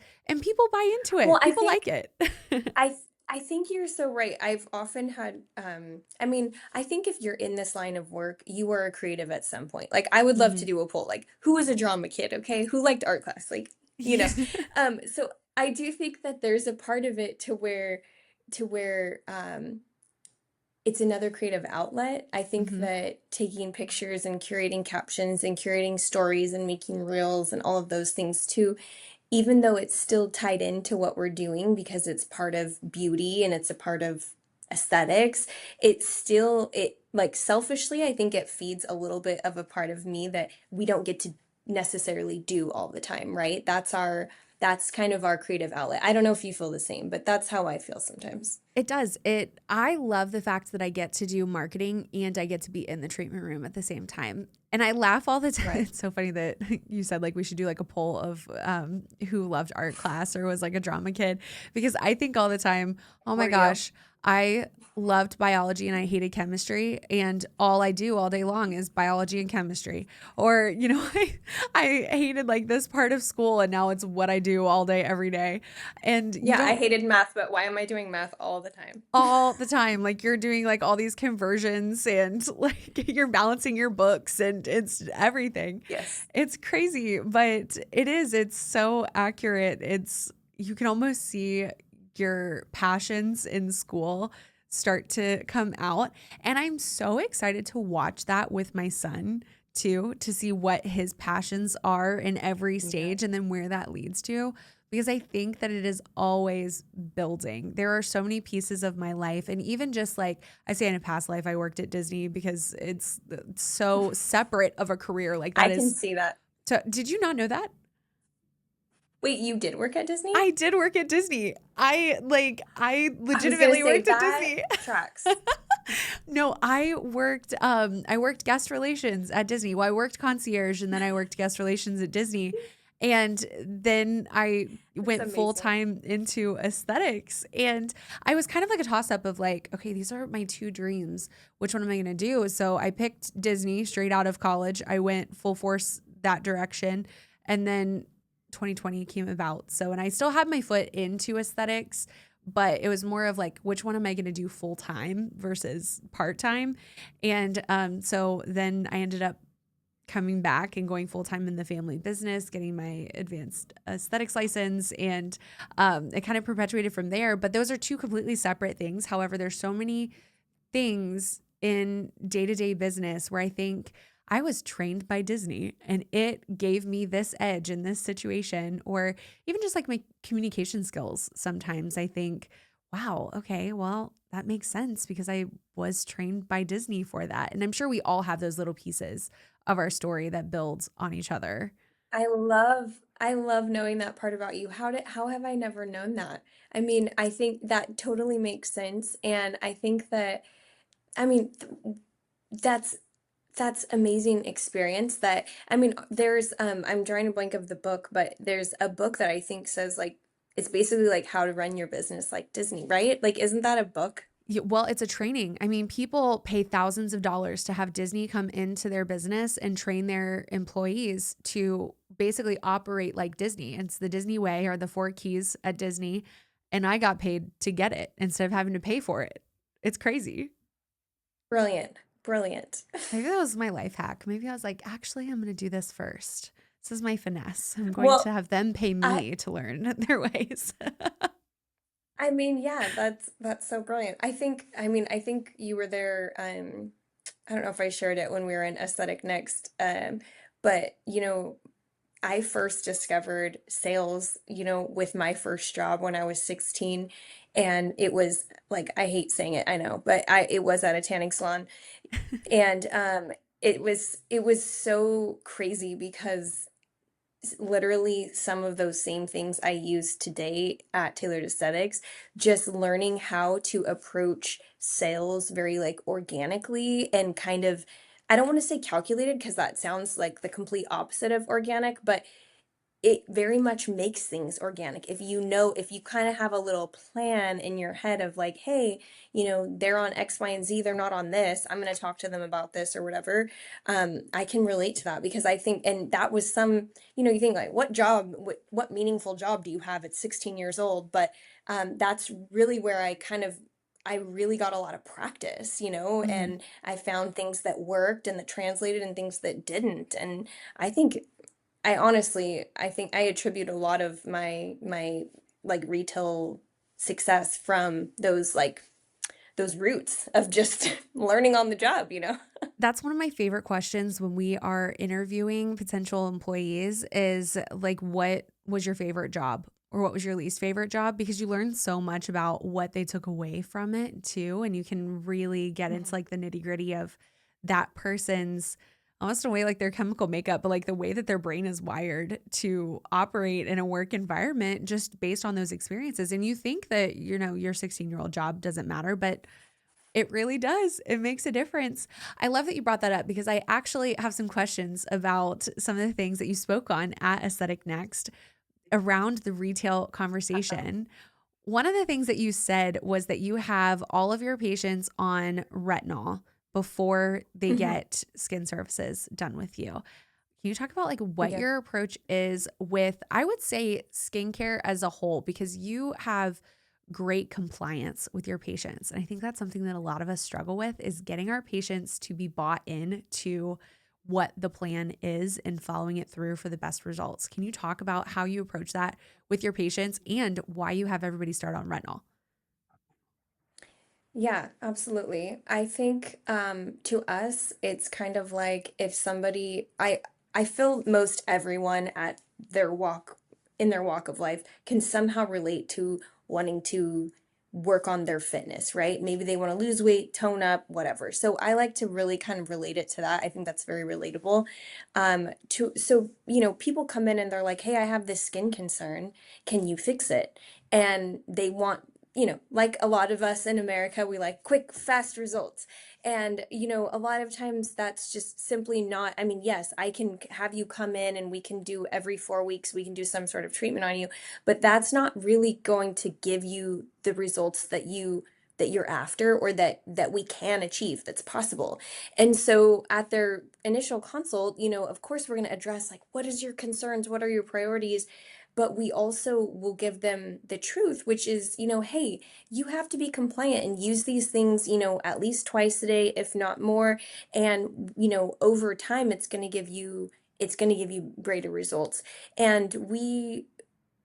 people buy into Well, it. People like it. I I think you're so right. I've often had I mean, I think if you're in this line of work, you were a creative at some point. Like I would love to Mhm. do a poll, like who was a drama kid, okay? Who liked art class? Like, you know. So I do think that there's a part of it to where it's another creative outlet. I think Mhm. that taking pictures and curating captions and curating stories and making reels and all of those things too, even though it's still tied into what we're doing because it's part of beauty and it's a part of aesthetics, it like selfishly, I think it feeds a little bit of a part of me that we don't get to necessarily do all the time, right? That's kind of our creative outlet. I don't know if you feel the same, but that's how I feel sometimes. It does. I love the fact that I get to do marketing and I get to be in the treatment room at the same time. And I laugh all the time. Right. It's so funny that you said like we should do like a poll of who loved art class or was like a drama kid because I think all the time, oh my Were you? gosh, I loved biology and I hated chemistry and all I do all day long is biology and chemistry. Or, I hated like this part of school and now it's what I do all day every day. And you Yeah, I don't hated math, but why am I doing math all the time? all the time. Like you're doing like all these conversions and like you're balancing your books and it's everything. Yes. It's crazy, but it's so accurate. You can almost see your passions in school start to come out. And I'm so excited to watch that with my son too, to see what his passions are in every Yeah. stage and then where that leads to. Because I think that it is always building. There are so many pieces of my life. And even just like I say in a past life, I worked at Disney because it's so separate of a career. Like I that can is, see that. did you not know that? Wait, you did work at Disney? I did work at Disney. I I was gonna legitimately say worked at that Disney. tracks. No, I worked guest relations at Disney. Well, I worked concierge and then I worked guest relations at Disney. And then I That's went full amazing. time into aesthetics. And I was kind of like a toss up of like, okay, these are my two dreams. Which one am I going to do? So I picked Disney straight out of college. I went full force that direction. And then 2020 came about. So, and I still had my foot into aesthetics, but it was more of like, which one am I going to do full time versus part time? And so then I ended up coming back and going full time in the family business, getting my advanced aesthetics license, and it kind of perpetuated from there. But those are two completely separate things. However, there's so many things in day to day business where I think I was trained by Disney and it gave me this edge in this situation, or even just like my communication skills. Sometimes I think, wow, okay, well, that makes sense because I was trained by Disney for that. And I'm sure we all have those little pieces of our story that builds on each other. I love knowing that part about you. How have I never known that? I mean, I think that totally makes sense, and I think that I mean that's that's amazing experience that I mean there's I'm drawing a blank of the book, but there's a book that I think says like it's basically like how to run your business like Disney, right? Like isn't that a book? Well, it's a training. I mean, people pay thousands of dollars to have Disney come into their business and train their employees to basically operate like Disney. It's the Disney way or the four keys at Disney. And I got paid to get it instead of having to pay for it. It's crazy. Brilliant. Brilliant. Maybe that was my life hack. Maybe I was like, actually, I'm going to do this first. This is my finesse. I'm going to Well, have them pay I me to learn their ways. I mean, yeah, that's so brilliant. I think you were there. I don't know if I shared it when we were in Aesthetic Next, but I first discovered sales, with my first job when I was 16, and it was like I hate saying it, I know, but it was at a tanning salon, and it was so crazy because literally some of those same things I use today at Tailored Aesthetics, just learning how to approach sales very like organically and kind of, I don't want to say calculated because that sounds like the complete opposite of organic, but it very much makes things organic. If you kind of have a little plan in your head of like, hey, they're on X, Y, and Z, they're not on this. I'm going to talk to them about this or whatever. I can relate to that because I think, and that was you think like, what meaningful job do you have at 16 years old? But that's really where I really got a lot of practice, Mhm. and I found things that worked and that translated and things that didn't. And I think I think I attribute a lot of my like retail success from those roots of just learning on the job. That's one of my favorite questions when we are interviewing potential employees is like, what was your favorite job or what was your least favorite job? Because you learn so much about what they took away from it too. And you can really get into Mhm. like the nitty gritty of that person's almost in a way like their chemical makeup, but like the way that their brain is wired to operate in a work environment just based on those experiences. And you think that, your 16-year-old job doesn't matter, but it really does. It makes a difference. I love that you brought that up because I actually have some questions about some of the things that you spoke on at Aesthetic Next around the retail Uh-oh. conversation. One of the things that you said was that you have all of your patients on retinol before they Mhm. get skin services done with you. Can you talk about like what Yep. your approach is with, I would say, skincare as a whole, because you have great compliance with your patients. And I think that's something that a lot of us struggle with is getting our patients to be bought in to what the plan is and following it through for the best results. Can you talk about how you approach that with your patients and why you have everybody start on retinol? Yeah, absolutely. I think to us, it's kind of like if I feel most everyone at their walk in their walk of life can somehow relate to wanting to work on their fitness, right? Maybe they want to lose weight, tone up, whatever. So I like to really kind of relate it to that. I think that's very relatable. People come in and they're like, "Hey, I have this skin concern. Can you fix it?" And they want like a lot of us in America, we like quick, fast results. And, a lot of times that's just simply not, I mean, yes, I can have you come in and we can do every 4 weeks, we can do some sort of treatment on you, but that's not really going to give you the results that you're after, or that we can achieve, that's possible. And so at their initial consult, of course we're going to address like, what is your concerns, what are your priorities, but we also will give them the truth, which is, hey, you have to be compliant and use these things, at least twice a day, if not more. And, over time, it's going to give you greater results. And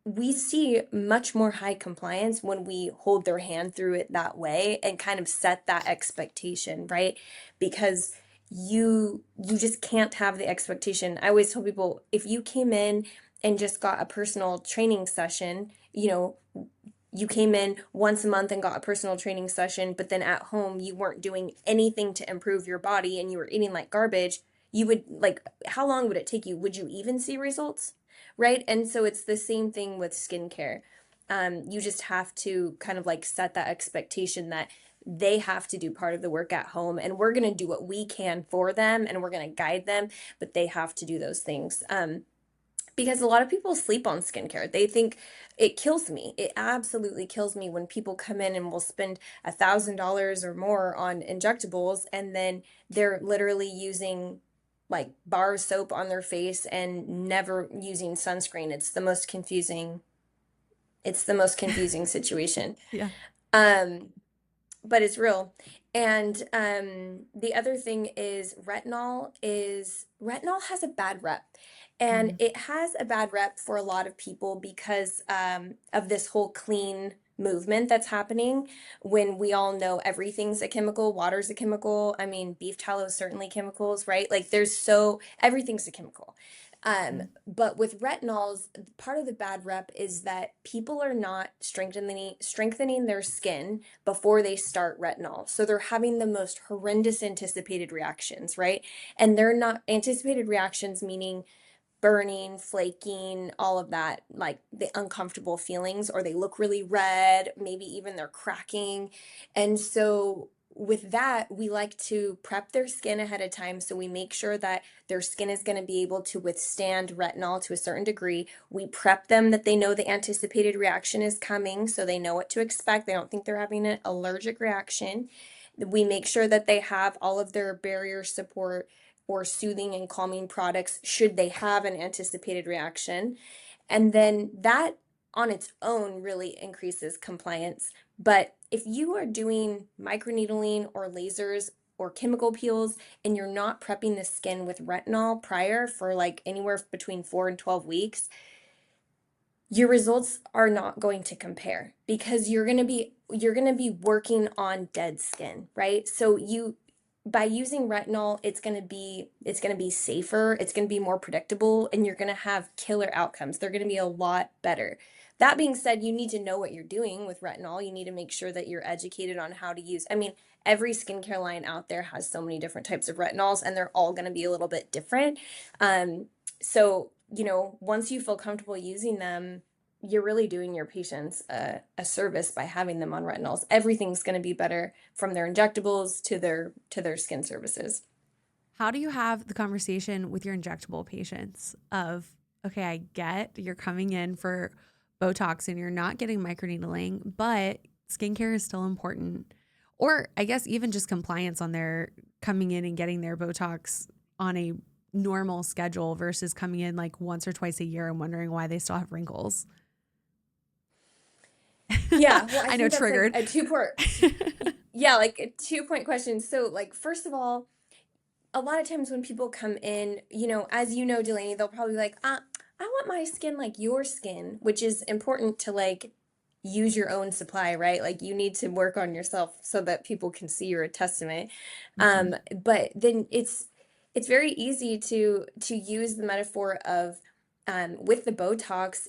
we see much more high compliance when we hold their hand through it that way and kind of set that expectation, right? Because you just can't have the expectation. I always tell people, if you came in and just got a personal training session, you came in once a month and got a personal training session, but then at home you weren't doing anything to improve your body and you were eating like garbage, you would like, how long would it take you? Would you even see results? Right? And so it's the same thing with skincare. You just have to kind of like set that expectation that they have to do part of the work at home, and we're going to do what we can for them and we're going to guide them, but they have to do those things. Because a lot of people sleep on skincare. They think it kills me. It absolutely kills me when people come in and will spend $1,000 or more on injectables, and then they're literally using like bar soap on their face and never using sunscreen. It's the most confusing situation. Yeah. Um, but it's real. And the other thing is retinol has a bad rep. And Mhm. it has a bad rep for a lot of people because of this whole clean movement that's happening, when we all know everything's a chemical, water's a chemical. I mean, beef tallow is certainly chemicals, right? Like everything's a chemical. Mhm. But with retinols, part of the bad rep is that people are not strengthening their skin before they start retinol. So they're having the most horrendous anticipated reactions, right? And they're not anticipated reactions, meaning burning, flaking, all of that, like the uncomfortable feelings, or they look really red, maybe even they're cracking. And so with that, we like to prep their skin ahead of time. So we make sure that their skin is going to be able to withstand retinol to a certain degree. We prep them that they know the anticipated reaction is coming, so they know what to expect. They don't think they're having an allergic reaction. We make sure that they have all of their barrier support or soothing and calming products should they have an anticipated reaction. And then that on its own really increases compliance. But if you are doing microneedling or lasers or chemical peels and you're not prepping the skin with retinol prior for like anywhere between 4 and 12 weeks, your results are not going to compare, because you're going to be working on dead skin, right? So by using retinol, it's going to be safer, it's going to be more predictable, and you're going to have killer outcomes. They're going to be a lot better. That being said, you need to know what you're doing with retinol. You need to make sure that you're educated on how to use. I mean, every skincare line out there has so many different types of retinols, and they're all going to be a little bit different. So, once you feel comfortable using them, you're really doing your patients a service by having them on retinols. Everything's going to be better, from their injectables to their skin services. How do you have the conversation with your injectable patients of, okay, I get you're coming in for Botox and you're not getting microneedling, but skincare is still important. Or I guess even just compliance on their coming in and getting their Botox on a normal schedule versus coming in like once or twice a year and wondering why they still have wrinkles. Yeah, well, I I know, think that's like triggered. a two-part, yeah, like a two-point question. So, like, first of all, a lot of times when people come in, as you know, Delaney, they'll probably be like, I want my skin like your skin, which is important to like use your own supply, right? Like you need to work on yourself so that people can see you're a testament. Mhm. But then it's very easy to use the metaphor of with the Botox,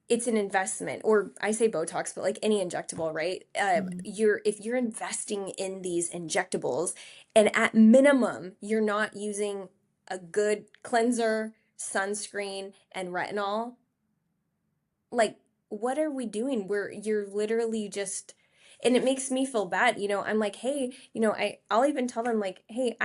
it's an investment, or I say Botox, but like any injectable, right? Mhm. If you're investing in these injectables, and at minimum you're not using a good cleanser, sunscreen, and retinol, like what are we doing? You're literally just, and it makes me feel bad. I'm like, hey, I'll even tell them like, hey,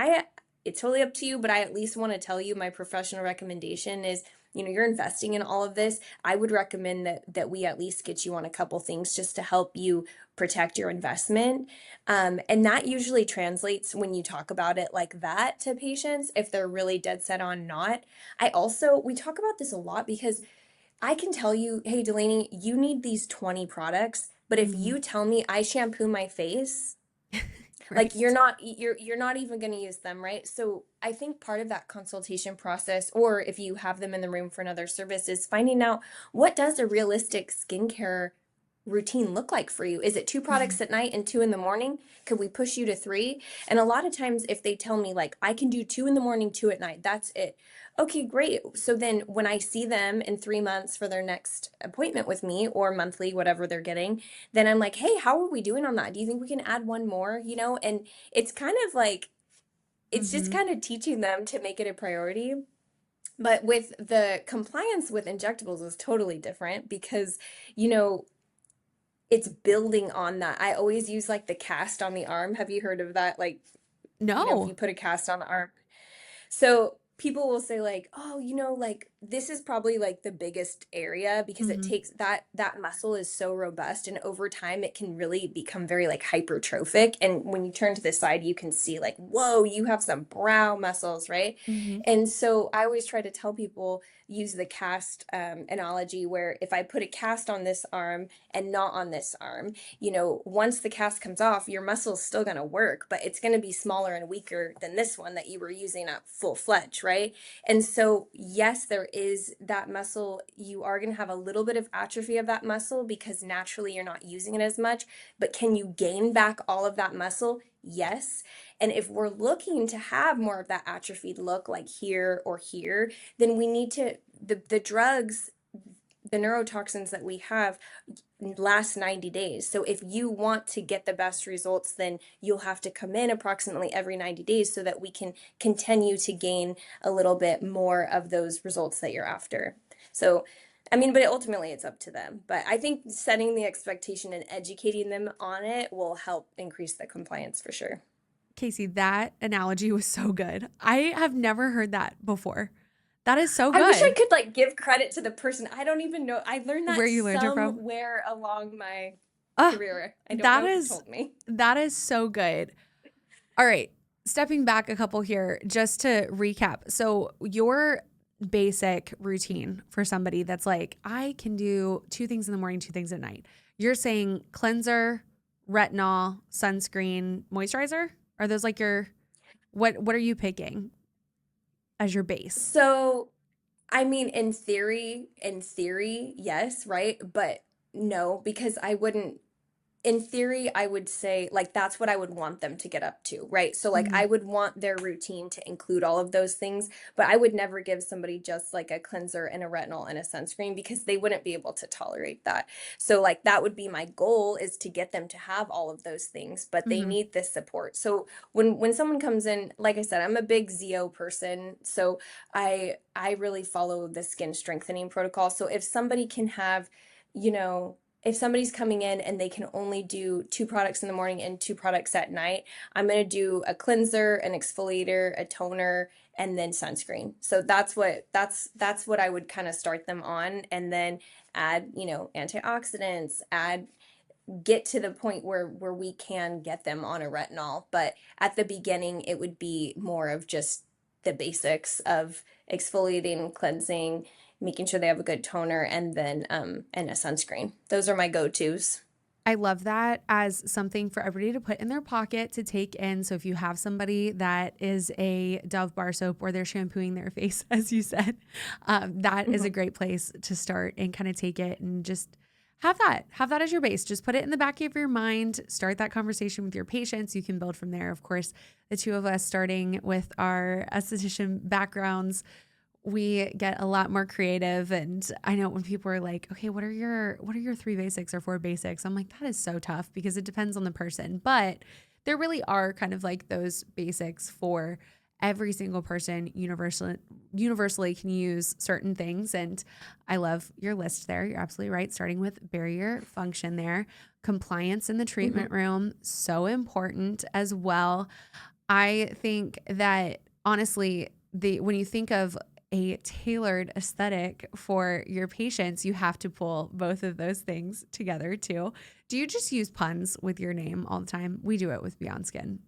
it's totally up to you, but I at least want to tell you my professional recommendation is, you're investing in all of this. I would recommend that we at least get you on a couple things just to help you protect your investment. And that usually translates when you talk about it like that to patients, if they're really dead set on not. We talk about this a lot because I can tell you, hey, Delaney, you need these 20 products, but if Mhm. you tell me I shampoo my face, like Right. you're not even going to use them, right? So I think part of that consultation process, or if you have them in the room for another service, is finding out what does a realistic skincare routine look like for you? Is it two Mhm. products at night and two in the morning? Could we push you to three? And a lot of times if they tell me like I can do two in the morning, two at night, that's it. Okay, great. So then when I see them in 3 months for their next appointment with me, or monthly, whatever they're getting, then I'm like, hey, how are we doing on that? Do you think we can add one more? And it's kind of like, it's just Mhm. kind of teaching them to make it a priority. But with the compliance with injectables is totally different because, you know, it's building on that. I always use like the cast on the arm. Have you heard of that? Like, if No. you put a cast on the arm, so people will say like, oh, like this is probably like the biggest area because it Mhm. takes that muscle is so robust, and over time it can really become very like hypertrophic. And when you turn to the side, you can see like, whoa, you have some brow muscles, right? Mhm. And so I always try to tell people use the cast analogy, where if I put a cast on this arm and not on this arm, once the cast comes off, your muscle's still going to work, but it's going to be smaller and weaker than this one that you were using at full fledged, right? And so, yes, there is that muscle. You are going to have a little bit of atrophy of that muscle because naturally you're not using it as much. But can you gain back all of that muscle? Yes. And if we're looking to have more of that atrophied look like here or here, then we need to, the drugs, the neurotoxins that we have last 90 days. So if you want to get the best results, then you'll have to come in approximately every 90 days so that we can continue to gain a little bit more of those results that you're after. So, I mean, but ultimately it's up to them. But I think setting the expectation and educating them on it will help increase the compliance for sure. Kacie, that analogy was so good. I have never heard that before. That is so I wish I good. could like give credit to the person. I don't even know. I learned Where that you learned it from? somewhere along my Ah, career. I don't that know who is told me. that is so good. All right. Stepping back a couple here, just to recap. So, your basic routine for somebody that's like, I can do two things in the morning, two things at night. You're saying cleanser, retinol, sunscreen, moisturizer? Are those like your what are you picking as your base? So, I mean, in theory, yes, right? But no, because I wouldn't, in theory, I would say like that's what I would want them to get up to, right? So like Mhm. I would want their routine to include all of those things, but I would never give somebody just like a cleanser and a retinol and a sunscreen because they wouldn't be able to tolerate that. So like that would be my goal, is to get them to have all of those things, but they Mhm. need this support. So when someone comes in, like I said, I'm a big ZO person, so I really follow the skin strengthening protocol. So if somebody can have, you know, if somebody's coming in and they can only do two products in the morning and two products at night, I'm going to do a cleanser, an exfoliator, a toner, and then sunscreen. So that's what I would kind of start them on, and then add, antioxidants, add, get to the point where we can get them on a retinol. But at the beginning it would be more of just the basics of exfoliating, cleansing, making sure they have a good toner, and then and a sunscreen. Those are my go-tos. I love that as something for everybody to put in their pocket to take in. So if you have somebody that is a Dove bar soap or they're shampooing their face, as you said, that is a Mhm. great place to start and kind of take it and just have that as your base. Just put it in the back of your mind. Start that conversation with your patients. You can build from there. Of course, the two of us starting with our esthetician backgrounds, we get a lot more creative. And I know when people are like, okay, what are your three basics or four basics? I'm like, that is so tough because it depends on the person. But there really are kind of like those basics for every single person universally can use certain things. And I love your list there. You're absolutely right. Starting with barrier function there, compliance in the treatment room, so important as well. I think that honestly, when you think of a tailored aesthetic for your patients, you have to pull both of those things together too. Do you just use puns with your name all the time? We do it with Beyond Skin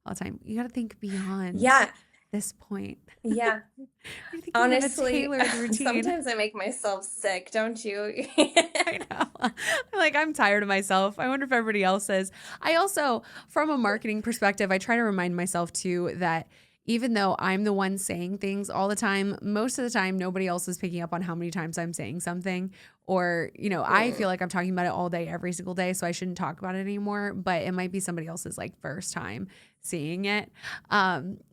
all the time. You got to think beyond Yeah. this point. Yeah. You're thinking Honestly, of a tailored routine. sometimes I make myself sick, don't you? I know. I'm tired of myself. I wonder if everybody else is. I also, from a marketing perspective, I try to remind myself too that even though I'm the one saying things all the time, most of the time, nobody else is picking up on how many times I'm saying something. Or, I feel like I'm talking about it all day, every single day, so I shouldn't talk about it anymore. But it might be somebody else's first time seeing it.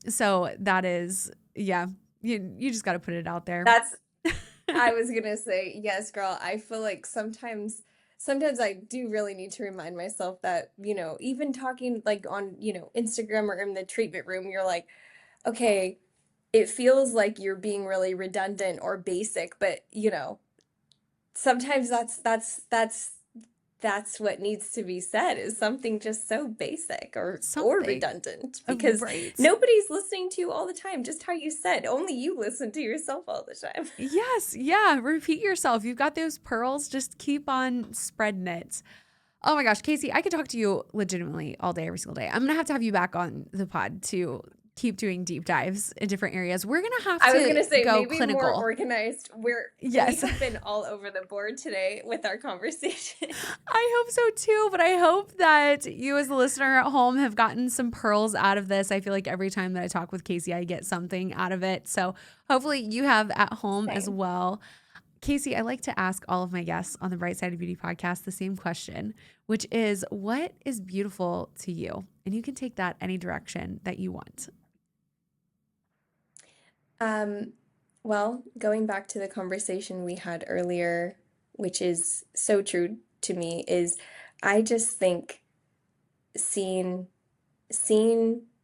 So that is, yeah, you just got to put it out there. I was gonna say, yes, girl. I feel like sometimes I do really need to remind myself that, even talking on, Instagram or in the treatment room, you're like, okay, it feels like you're being really redundant or basic, but sometimes that's what needs to be said, is something just so basic or redundant, because nobody's listening to you all the time. Just how you said, only you listen to yourself all the time. Yes. Yeah. Repeat yourself. You've got those pearls. Just keep on spreading it. Oh my gosh, Kacie, I could talk to you legitimately all day, every single day. I'm going to have you back on the pod to keep doing deep dives in different areas. We're going to have to I was going to say, go maybe clinical. More organized. We have been all over the board today with our conversation. I hope so too, but I hope that you as the listener at home have gotten some pearls out of this. I feel like every time that I talk with Kacie, I get something out of it. So hopefully you have at home as well. Kacie, I like to ask all of my guests on the Bright Side of Beauty podcast the same question, which is, what is beautiful to you? And you can take that any direction that you want. Well, going back to the conversation we had earlier, which is so true to me, is I just think seeing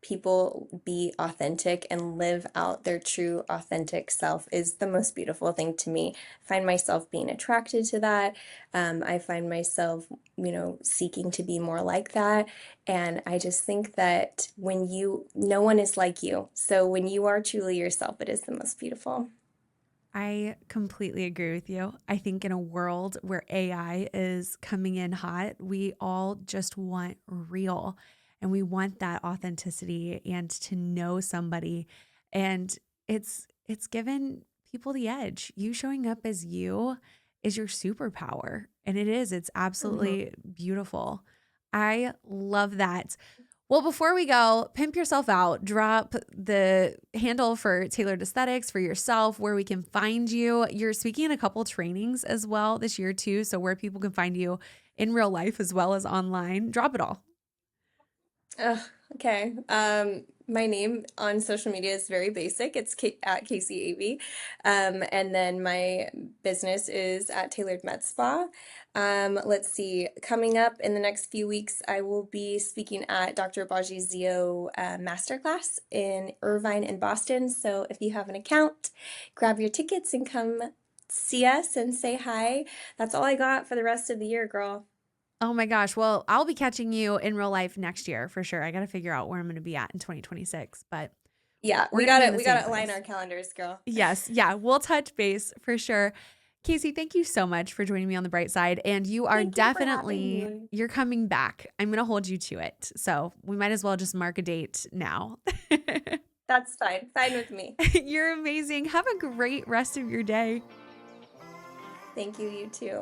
people be authentic and live out their true authentic self is the most beautiful thing to me. I find myself being attracted to that. I find myself, seeking to be more like that. And I just think that no one is like you. So when you are truly yourself, it is the most beautiful. I completely agree with you. I think in a world where AI is coming in hot, we all just want real. And we want that authenticity and to know somebody. And it's given people the edge. You showing up as you is your superpower. And it's absolutely beautiful. I love that. Well, before we go, pimp yourself out, drop the handle for Tailored Aesthetics for yourself, where we can find you. You're speaking in a couple trainings as well this year too. So where people can find you in real life as well as online. Drop it all. Okay. My name on social media is very basic. It's at Kacie Avey. And then my business is at Tailored Med Spa. Let's see. Coming up in the next few weeks, I will be speaking at Dr. Baji's Zio Masterclass in Irvine and Boston. So if you have an account, grab your tickets and come see us and say hi. That's all I got for the rest of the year, girl. Oh my gosh. Well, I'll be catching you in real life next year for sure. I got to figure out where I'm going to be at in 2026, but yeah, we got to align our calendars, girl. Yes. Yeah. We'll touch base for sure. Kacie, thank you so much for joining me on the bright side. And you are definitely, you're coming back. I'm going to hold you to it. So we might as well just mark a date now. That's fine. Fine with me. You're amazing. Have a great rest of your day. Thank you. You too.